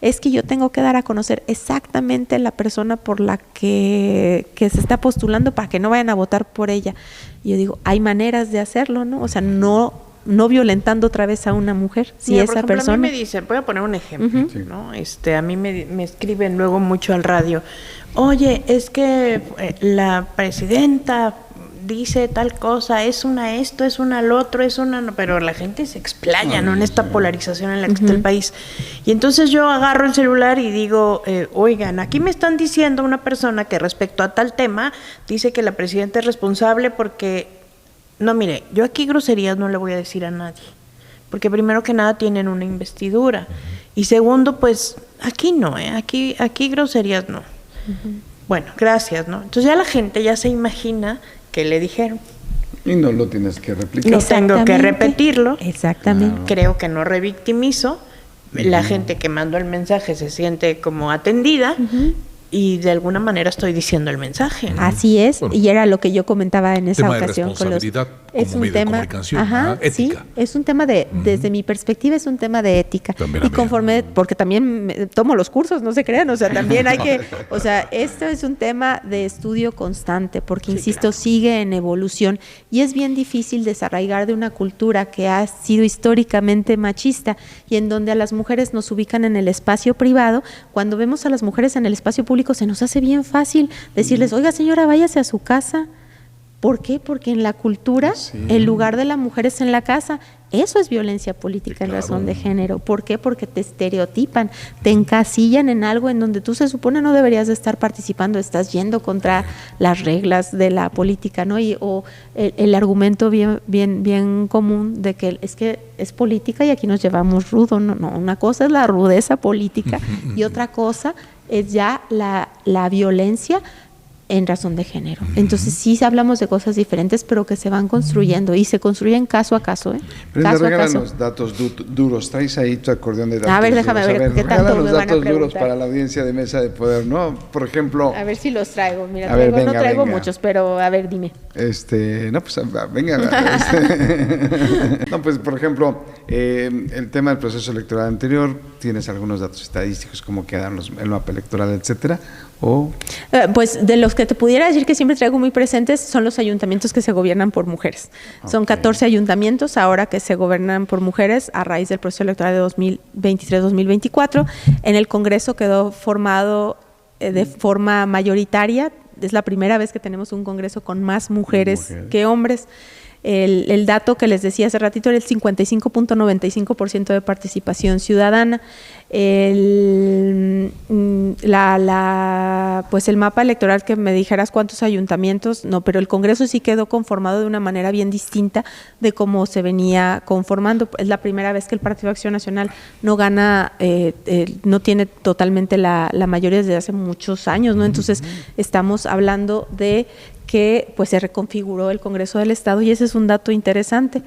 es que yo tengo que dar a conocer exactamente la persona por la que se está postulando para que no vayan a votar por ella. Y yo digo, hay maneras de hacerlo, ¿no? O sea, no violentando otra vez a una mujer. Si mira, esa por ejemplo, persona... a mí me dicen, voy a poner un ejemplo, ¿no? A mí me escriben luego mucho al radio, oye, es que la presidenta dice tal cosa, es una esto, es una lo otro, es una no, pero la gente se explaya, ¿no? En esta polarización en la que está el país. Y entonces yo agarro el celular y digo, oigan, aquí me están diciendo una persona que respecto a tal tema dice que la presidenta es responsable porque, no, mire, yo aquí groserías no le voy a decir a nadie, porque primero que nada tienen una investidura y segundo, pues aquí no, aquí groserías no. Bueno, gracias, ¿no? Entonces ya la gente ya se imagina que le dijeron. Y no lo tienes que replicar. No tengo que repetirlo. Exactamente. Creo que no revictimizo. La gente que mandó el mensaje se siente como atendida y de alguna manera estoy diciendo el mensaje, ¿no? Así es, Bueno, y era lo que yo comentaba en esa tema ocasión. de responsabilidad Es un medio de tema, comunicación, ética. Sí, es un tema desde mi perspectiva es un tema de ética. También y conforme, porque también tomo los cursos, no se crean, o sea, también hay que, o sea, esto es un tema de estudio constante, porque insisto, sigue en evolución y es bien difícil desarraigar de una cultura que ha sido históricamente machista y en donde a las mujeres nos ubican en el espacio privado. Cuando vemos a las mujeres en el espacio público se nos hace bien fácil decirles, oiga señora, váyase a su casa. ¿Por qué? Porque en la cultura el lugar de la mujer es en la casa. Eso es violencia política en razón de género. ¿Por qué? Porque te estereotipan, te encasillan en algo en donde tú se supone no deberías de estar participando, estás yendo contra las reglas de la política, ¿no? O el argumento bien común de que es política y aquí nos llevamos rudo. No, una cosa es la rudeza política y otra cosa es ya la violencia en razón de género. Entonces sí hablamos de cosas diferentes, pero que se van construyendo y se construyen caso a caso. Pero caso a caso. los datos duros. Traes ahí tu acordeón de datos. A ver, déjame duros. ver qué tanto los me van a datos duros preguntar. para la audiencia de Mesa de Poder, ¿no? Por ejemplo. A ver si los traigo. Mira, venga, no traigo muchos, pero a ver, dime. No, pues venga. No, pues por ejemplo, el tema del proceso electoral anterior, ¿tienes algunos datos estadísticos, cómo quedan el mapa electoral, etcétera? Pues de los que que te pudiera decir que siempre traigo muy presentes son los ayuntamientos que se gobiernan por mujeres. Son 14 ayuntamientos ahora que se gobiernan por mujeres a raíz del proceso electoral de 2023-2024. En el Congreso quedó formado de forma mayoritaria. Es la primera vez que tenemos un Congreso con más mujeres que hombres. El dato que les decía hace ratito era el 55.95% de participación ciudadana. Pues el mapa electoral, que me dijeras cuántos ayuntamientos, no, pero el Congreso sí quedó conformado de una manera bien distinta de cómo se venía conformando. Es la primera vez que el Partido Acción Nacional no gana, no tiene totalmente la mayoría desde hace muchos años, ¿no? Entonces estamos hablando de que pues se reconfiguró el Congreso del Estado, y ese es un dato interesante.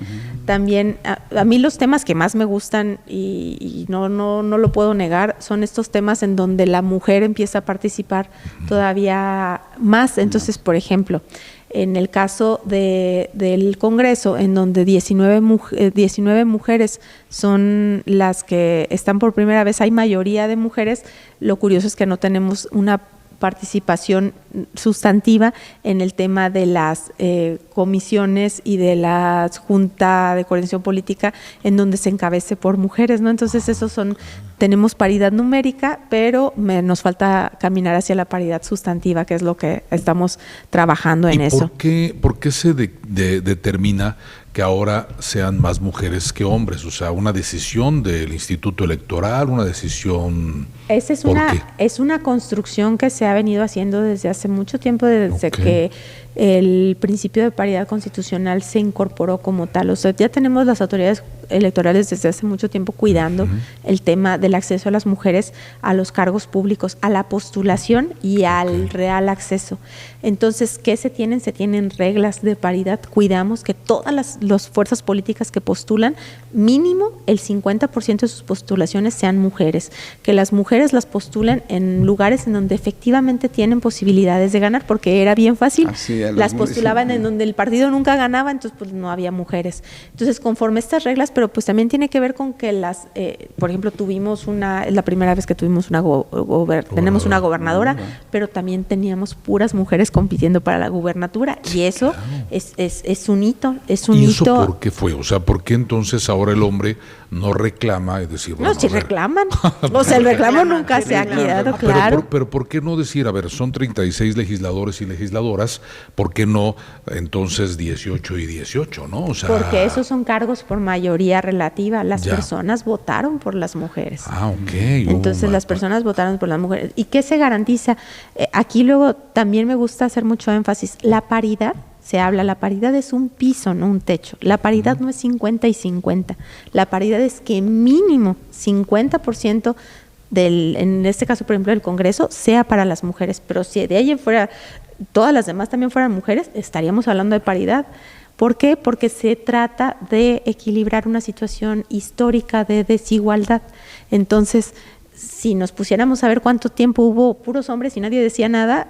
También a mí los temas que más me gustan y no lo puedo negar son estos temas en donde la mujer empieza a participar todavía más. Entonces, por ejemplo, en el caso del Congreso, en donde 19 mujeres son las que están por primera vez, hay mayoría de mujeres, lo curioso es que no tenemos una participación sustantiva en el tema de las comisiones y de la Junta de Coordinación Política, en donde se encabece por mujeres, ¿no? Entonces tenemos paridad numérica, pero nos falta caminar hacia la paridad sustantiva, que es lo que estamos trabajando en eso. ¿Por qué se determina que ahora sean más mujeres que hombres? O sea, una decisión del Instituto Electoral, una decisión... Esa es una construcción que se ha venido haciendo desde hace mucho tiempo, desde que el principio de paridad constitucional se incorporó como tal. O sea, ya tenemos las autoridades electorales desde hace mucho tiempo cuidando el tema del acceso a las mujeres a los cargos públicos, a la postulación y al real acceso. Entonces, ¿qué se tienen? Se tienen reglas de paridad. Cuidamos que todas las fuerzas políticas que postulan, mínimo el 50% de sus postulaciones sean mujeres, que las mujeres las postulen en lugares en donde efectivamente tienen posibilidades de ganar, porque era bien fácil. Las postulaban en donde el partido nunca ganaba, entonces pues no había mujeres. Entonces, conforme estas reglas, pero pues también tiene que ver con que por ejemplo, es la primera vez que tuvimos tenemos una gobernadora, pero también teníamos puras mujeres compitiendo para la gubernatura, y eso es un hito, ¿Y eso por qué fue? O sea, ¿por qué entonces ahora el hombre no reclama? Es decir, bueno, si reclaman, o sea, el reclamo nunca se ha quedado claro. Pero ¿por qué no decir, a ver, son 36 legisladores y legisladoras, ¿por qué no entonces 18 y 18, no? O sea, porque esos son cargos por mayoría relativa, las personas votaron por las mujeres. Entonces las personas votaron por las mujeres. ¿Y qué se garantiza? Aquí luego también me gusta hacer mucho énfasis, la paridad. La paridad es un piso, no un techo. La paridad no es 50 y 50. La paridad es que mínimo 50% en este caso, por ejemplo, del Congreso, sea para las mujeres. Pero si de ahí en fuera todas las demás también fueran mujeres, estaríamos hablando de paridad. ¿Por qué? Porque se trata de equilibrar una situación histórica de desigualdad. Entonces, si nos pusiéramos a ver cuánto tiempo hubo puros hombres y nadie decía nada,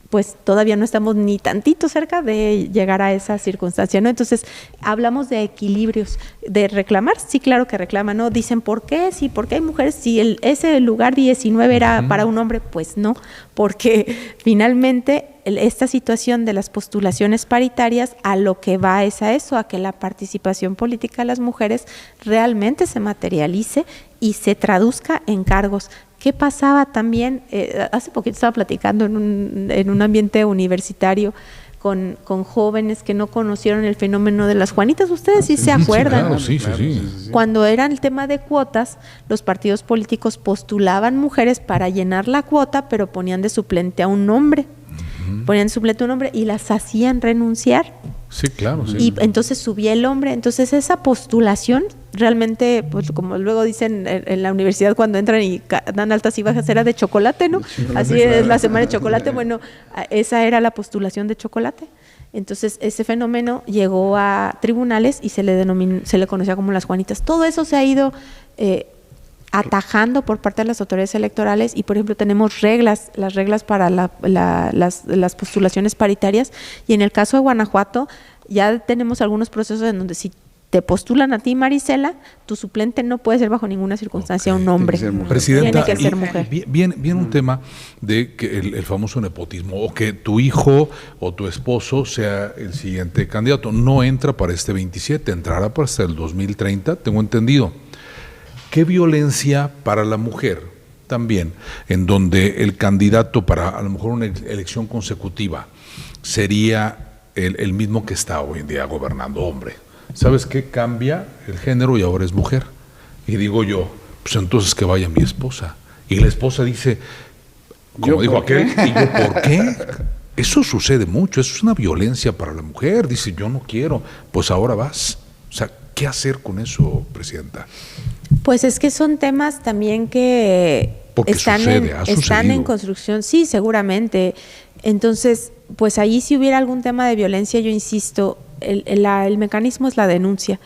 pues todavía no estamos ni tantito cerca de llegar a esa circunstancia, ¿no? Entonces, hablamos de equilibrios, de reclamar, sí, claro que reclaman, ¿no? Dicen, ¿por qué? Sí, ¿por qué hay mujeres? Si ese lugar 19 era para un hombre, pues no, porque finalmente esta situación de las postulaciones paritarias a lo que va es a eso, a que la participación política de las mujeres realmente se materialice y se traduzca en cargos. ¿Qué pasaba también? Hace poquito estaba platicando en un ambiente universitario con jóvenes que no conocieron el fenómeno de las Juanitas. Ustedes sí se acuerdan. Sí, claro, sí. Cuando era el tema de cuotas, los partidos políticos postulaban mujeres para llenar la cuota, pero ponían de suplente a un hombre. Ponían de suplente a un hombre y las hacían renunciar. Sí, claro. Sí. Y entonces subía el hombre. Entonces esa postulación realmente, pues como luego dicen en la universidad cuando entran y dan altas y bajas, era de chocolate, ¿no? Así es la semana de chocolate. Bueno, esa era la postulación de chocolate. Entonces ese fenómeno llegó a tribunales y se le conocía como las Juanitas. Todo eso se ha ido atajando por parte de las autoridades electorales y, por ejemplo, tenemos las reglas para las postulaciones paritarias, y en el caso de Guanajuato ya tenemos algunos procesos en donde si te postulan a ti, Marisela, tu suplente no puede ser bajo ninguna circunstancia un hombre. Presidenta, tiene que ser mujer. Viene un tema de que el famoso nepotismo, o que tu hijo o tu esposo sea el siguiente candidato. No entra para este 27, entrará para hasta el 2030, tengo entendido. ¿Qué violencia para la mujer también, en donde el candidato para a lo mejor una elección consecutiva sería el mismo que está hoy en día gobernando, hombre? ¿Sabes qué? Cambia el género y ahora es mujer. Y digo yo, pues entonces que vaya mi esposa. Y la esposa dice, como dijo aquel, ¿y yo por qué? Eso sucede mucho, eso es una violencia para la mujer. Dice, yo no quiero, pues ahora vas. O sea, ¿qué hacer con eso, presidenta? Pues es que son temas también que están en construcción, sí, seguramente. Entonces, pues ahí si hubiera algún tema de violencia, yo insisto, el mecanismo es la denuncia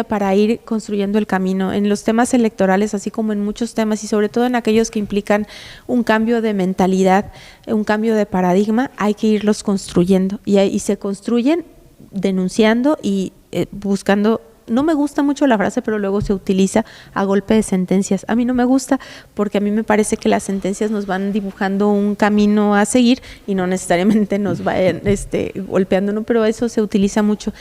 para ir construyendo el camino. En los temas electorales, así como en muchos temas, y sobre todo en aquellos que implican un cambio de mentalidad, un cambio de paradigma, hay que irlos construyendo. Y se construyen denunciando y buscando. No me gusta mucho la frase, pero luego se utiliza a golpe de sentencias. A mí no me gusta porque a mí me parece que las sentencias nos van dibujando un camino a seguir y no necesariamente nos vayan golpeando, ¿no? Pero eso se utiliza mucho.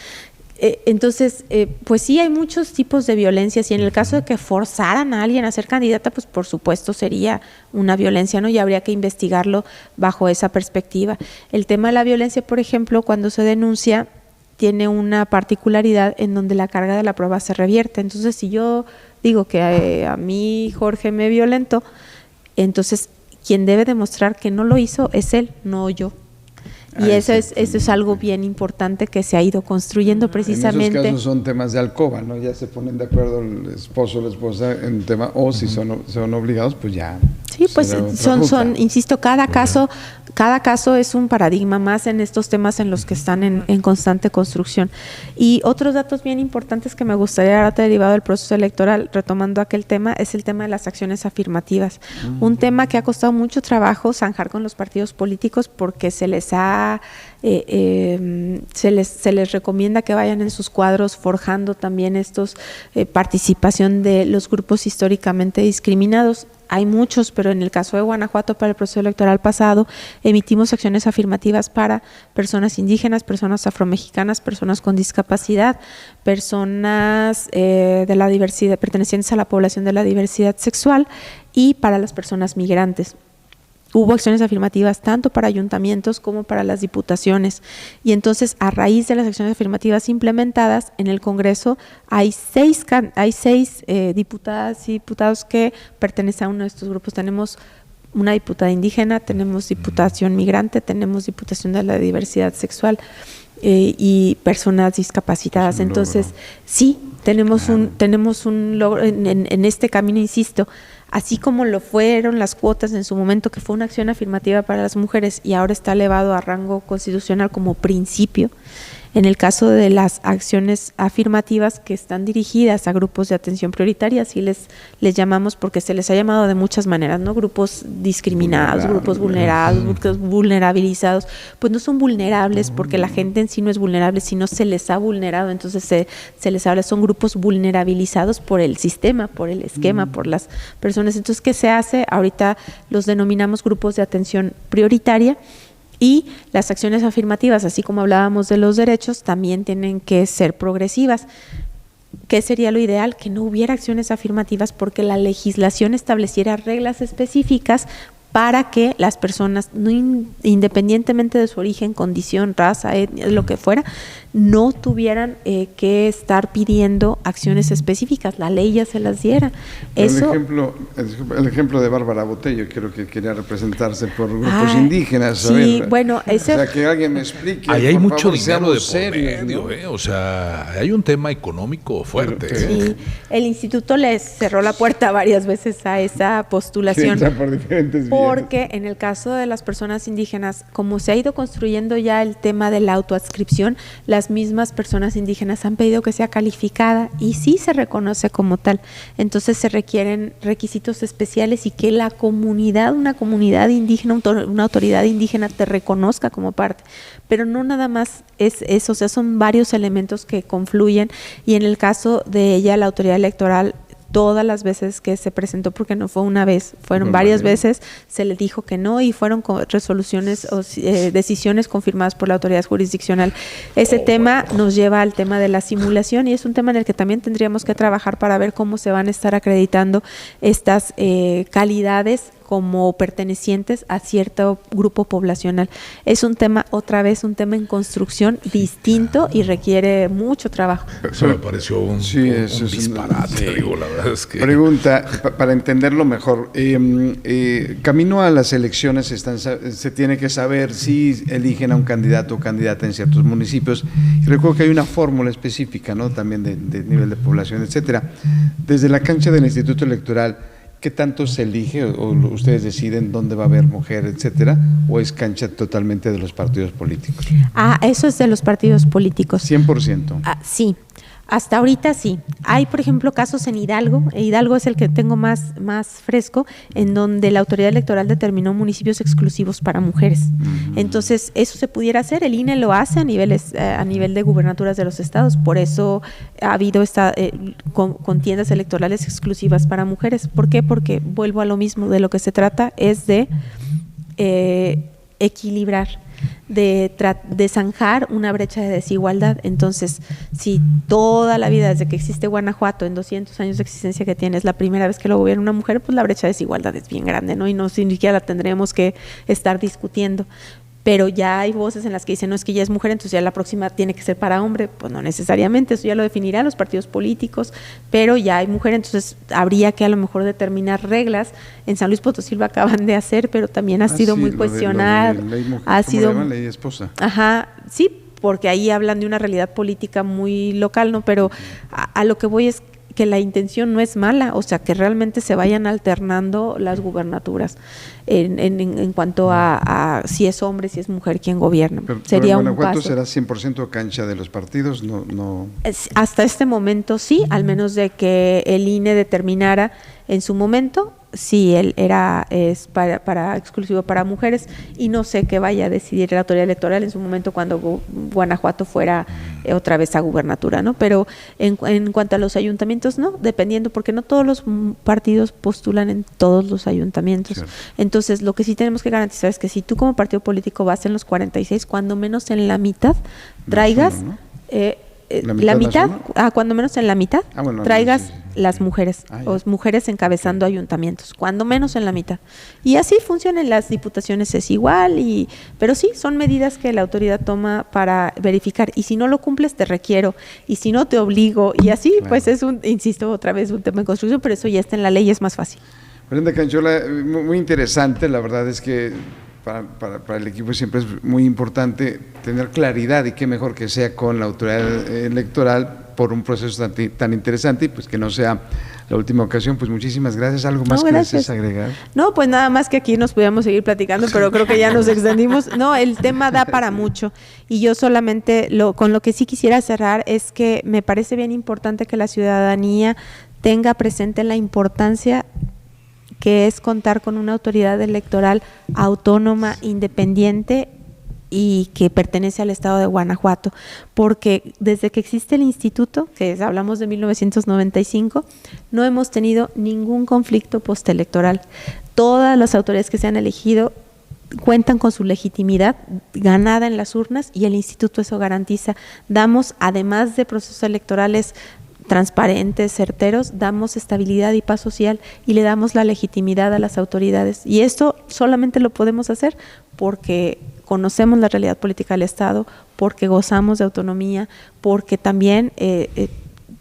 Entonces, pues sí, hay muchos tipos de violencias y en el caso de que forzaran a alguien a ser candidata, pues por supuesto sería una violencia, ¿no? Y habría que investigarlo bajo esa perspectiva. El tema de la violencia, por ejemplo, cuando se denuncia, tiene una particularidad en donde la carga de la prueba se revierte. Entonces, si yo digo que a mí Jorge me violentó, entonces quien debe demostrar que no lo hizo es él, no yo. Y eso es algo bien importante que se ha ido construyendo precisamente. En esos casos son temas de alcoba, ¿no? Ya se ponen de acuerdo el esposo o la esposa en un tema, o si son obligados, pues ya. Sí, pues insisto, cada caso es un paradigma más en estos temas en los que están en constante construcción. Y otros datos bien importantes que me gustaría ahora derivado del proceso electoral, retomando aquel tema, es el tema de las acciones afirmativas. Un tema que ha costado mucho trabajo zanjar con los partidos políticos porque se les recomienda que vayan en sus cuadros forjando también participación de los grupos históricamente discriminados. Hay muchos, pero en el caso de Guanajuato, para el proceso electoral pasado, emitimos acciones afirmativas para personas indígenas, personas afromexicanas, personas con discapacidad, personas de la diversidad, pertenecientes a la población de la diversidad sexual y para las personas migrantes. Hubo acciones afirmativas tanto para ayuntamientos como para las diputaciones. Y entonces, a raíz de las acciones afirmativas implementadas, en el Congreso hay seis diputadas y diputados que pertenecen a uno de estos grupos. Tenemos una diputada indígena, tenemos diputación migrante, tenemos diputación de la diversidad sexual y personas discapacitadas. Entonces, sí, tenemos un logro en este camino, insisto. Así como lo fueron las cuotas en su momento, que fue una acción afirmativa para las mujeres y ahora está elevado a rango constitucional como principio, en el caso de las acciones afirmativas que están dirigidas a grupos de atención prioritaria, así les llamamos porque se les ha llamado de muchas maneras, ¿no? Grupos discriminados, grupos vulnerados, grupos vulnerabilizados, pues no son vulnerables porque la gente en sí no es vulnerable, sino se les ha vulnerado, entonces se les habla, son grupos vulnerabilizados por el sistema, por el esquema, por las personas. Entonces, ¿qué se hace? Ahorita los denominamos grupos de atención prioritaria. Y las acciones afirmativas, así como hablábamos de los derechos, también tienen que ser progresivas. ¿Qué sería lo ideal? Que no hubiera acciones afirmativas porque la legislación estableciera reglas específicas para que las personas, independientemente de su origen, condición, raza, etnia, lo que fuera, no tuvieran que estar pidiendo acciones específicas. La ley ya se las diera. Eso, el ejemplo de Bárbara Botello, creo que quería representarse por grupos indígenas. Sí, bueno, o sea, que alguien me explique. Ahí hay por mucho favor, dinero de por serios, medio, ¿no? O sea, hay un tema económico fuerte. Sí, el instituto les cerró la puerta varias veces a esa postulación. Por diferentes vías. Porque en el caso de las personas indígenas, como se ha ido construyendo ya el tema de la autoadscripción, las las mismas personas indígenas han pedido que sea calificada y sí se reconoce como tal. Entonces se requieren requisitos especiales y que la comunidad, una comunidad indígena, una autoridad indígena te reconozca como parte. Pero no nada más es eso, o sea, son varios elementos que confluyen y en el caso de ella, la autoridad electoral, todas las veces que se presentó, porque no fue una vez, fueron varias veces, se le dijo que no y fueron resoluciones o decisiones confirmadas por la autoridad jurisdiccional. Ese tema nos lleva al tema de la simulación y es un tema en el que también tendríamos que trabajar para ver cómo se van a estar acreditando estas calidades como pertenecientes a cierto grupo poblacional. Es un tema, otra vez, un tema en construcción distinto y requiere mucho trabajo. Eso me pareció un disparate, digo, la verdad es que... Pregunta, para entenderlo mejor, camino a las elecciones se tiene que saber si eligen a un candidato o candidata en ciertos municipios, y recuerdo que hay una fórmula específica, ¿no?, también de nivel de población, etcétera. Desde la cancha del Instituto Electoral, ¿qué tanto se elige o ustedes deciden dónde va a haber mujer, etcétera? ¿O es cancha totalmente de los partidos políticos? Eso es de los partidos políticos. 100%. Sí, hasta ahorita sí. Hay, por ejemplo, casos en Hidalgo. Hidalgo es el que tengo más fresco, en donde la autoridad electoral determinó municipios exclusivos para mujeres. Entonces, eso se pudiera hacer. El INE lo hace a nivel de gubernaturas de los estados. Por eso ha habido contiendas electorales exclusivas para mujeres. ¿Por qué? Porque vuelvo a lo mismo. De lo que se trata es de equilibrar, de zanjar una brecha de desigualdad. Entonces, si toda la vida, desde que existe Guanajuato, en 200 años de existencia que tiene, es la primera vez que lo gobierna una mujer, pues la brecha de desigualdad es bien grande, ¿no? Y no ni siquiera la tendremos que estar discutiendo. Pero ya hay voces en las que dicen, no, es que ya es mujer, entonces ya la próxima tiene que ser para hombre. Pues no necesariamente, eso ya lo definirán los partidos políticos, pero ya hay mujer, entonces habría que a lo mejor determinar reglas. En San Luis Potosí lo acaban de hacer, pero también ha sido muy cuestionado. Ha sido ley esposa. Ajá, sí, porque ahí hablan de una realidad política muy local, ¿no? Pero a lo que voy es que la intención no es mala, o sea, que realmente se vayan alternando las gubernaturas en cuanto a si es hombre, si es mujer quien gobierna. Sería un paso. ¿Será 100% cancha de los partidos? No. Hasta este momento sí, al menos de que el INE determinara en su momento si él es para exclusivo para mujeres, y no sé qué vaya a decidir la autoridad electoral en su momento cuando Guanajuato fuera otra vez a gubernatura, ¿no? Pero en cuanto a los ayuntamientos, no, dependiendo, porque no todos los partidos postulan en todos los ayuntamientos. Claro. Entonces, lo que sí tenemos que garantizar es que si tú como partido político vas en los 46, cuando menos en la mitad traigas la mitad, cuando menos en la mitad traigas las mujeres o mujeres encabezando ayuntamientos, cuando menos en la mitad. Y así funcionan las diputaciones, es igual, pero sí, son medidas que la autoridad toma para verificar, y si no lo cumples te requiero, y si no te obligo, y así pues es insisto otra vez, un tema de construcción, pero eso ya está en la ley y es más fácil. Brenda Canchola, muy interesante, la verdad es que para el equipo siempre es muy importante tener claridad, y qué mejor que sea con la autoridad electoral por un proceso tan interesante, y pues que no sea la última ocasión. Pues muchísimas gracias. ¿Algo más que desees agregar? No, pues nada más que aquí nos pudiéramos seguir platicando, pero creo que ya nos extendimos. No, el tema da para mucho, y yo solamente con lo que sí quisiera cerrar es que me parece bien importante que la ciudadanía tenga presente la importancia que es contar con una autoridad electoral autónoma, independiente y que pertenece al estado de Guanajuato, porque desde que existe el instituto, que hablamos de 1995, no hemos tenido ningún conflicto postelectoral. Todas las autoridades que se han elegido cuentan con su legitimidad ganada en las urnas, y el instituto eso garantiza. Damos, además de procesos electorales transparentes, certeros, damos estabilidad y paz social, y le damos la legitimidad a las autoridades, y esto solamente lo podemos hacer porque conocemos la realidad política del Estado, porque gozamos de autonomía, porque también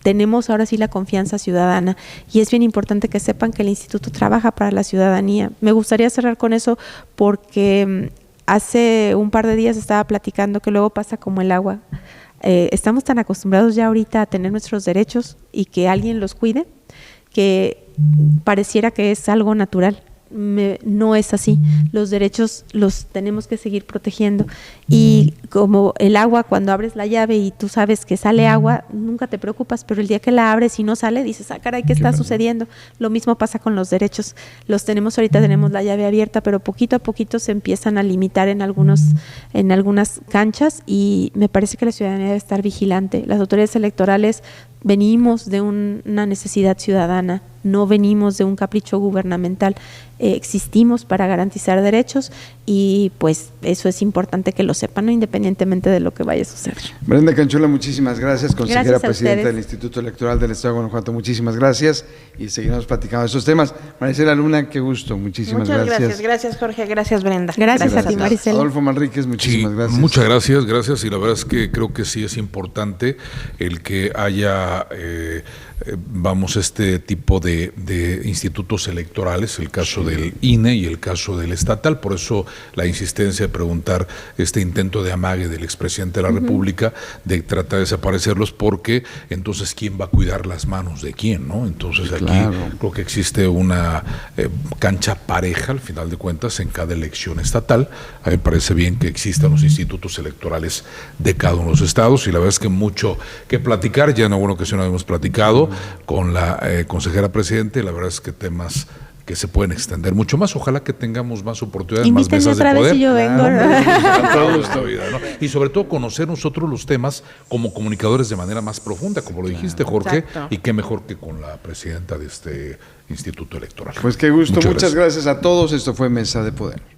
tenemos ahora sí la confianza ciudadana, y es bien importante que sepan que el instituto trabaja para la ciudadanía. Me gustaría cerrar con eso porque hace un par de días estaba platicando que luego pasa como el agua. Estamos tan acostumbrados ya ahorita a tener nuestros derechos y que alguien los cuide, que pareciera que es algo natural, no es así. Los derechos los tenemos que seguir protegiendo. Y como el agua, cuando abres la llave y tú sabes que sale agua, nunca te preocupas, pero el día que la abres y no sale, dices, caray, ¿qué está sucediendo? Lo mismo pasa con los derechos. Los tenemos ahorita, tenemos la llave abierta, pero poquito a poquito se empiezan a limitar en algunas canchas, y me parece que la ciudadanía debe estar vigilante. Las autoridades electorales venimos de una necesidad ciudadana, no venimos de un capricho gubernamental. Existimos para garantizar derechos, y pues eso es importante que lo sepan, ¿no? Independientemente de lo que vaya a suceder. Brenda Canchola, muchísimas gracias, consejera Gracias a presidenta ustedes. del Instituto Electoral del Estado de Guanajuato. Muchísimas gracias y seguiremos platicando de estos temas. Maricela Luna, qué gusto, muchísimas Muchas gracias. gracias. Gracias, Jorge. Gracias, Brenda. Gracias a ti, todos. Maricela. Adolfo Manríquez, muchísimas Sí, gracias. muchas gracias, y la verdad es que creo que sí es importante el que haya, este tipo de institutos electorales, el caso del INE y el caso del estatal. Por eso la insistencia de preguntar este intento de amague del expresidente de la República de tratar de desaparecerlos, porque entonces ¿quién va a cuidar las manos de quién, no? Entonces aquí creo que existe una cancha pareja, al final de cuentas, en cada elección estatal. A mí me parece bien que existan los institutos electorales de cada uno de los estados, y la verdad es que mucho que platicar. Ya en alguna ocasión hemos platicado con la consejera presidente, y la verdad es que temas que se pueden extender mucho más. Ojalá que tengamos más oportunidades, más Invítenme mesas de otra vez poder. y yo vengo. Encantado de esta vida, ¿no? Y sobre todo conocer nosotros los temas como comunicadores de manera más profunda, como lo dijiste, Jorge, Exacto. y qué mejor que con la presidenta de este Instituto Electoral. Pues qué gusto, muchas gracias. gracias a todos. Esto fue Mesa de Poder.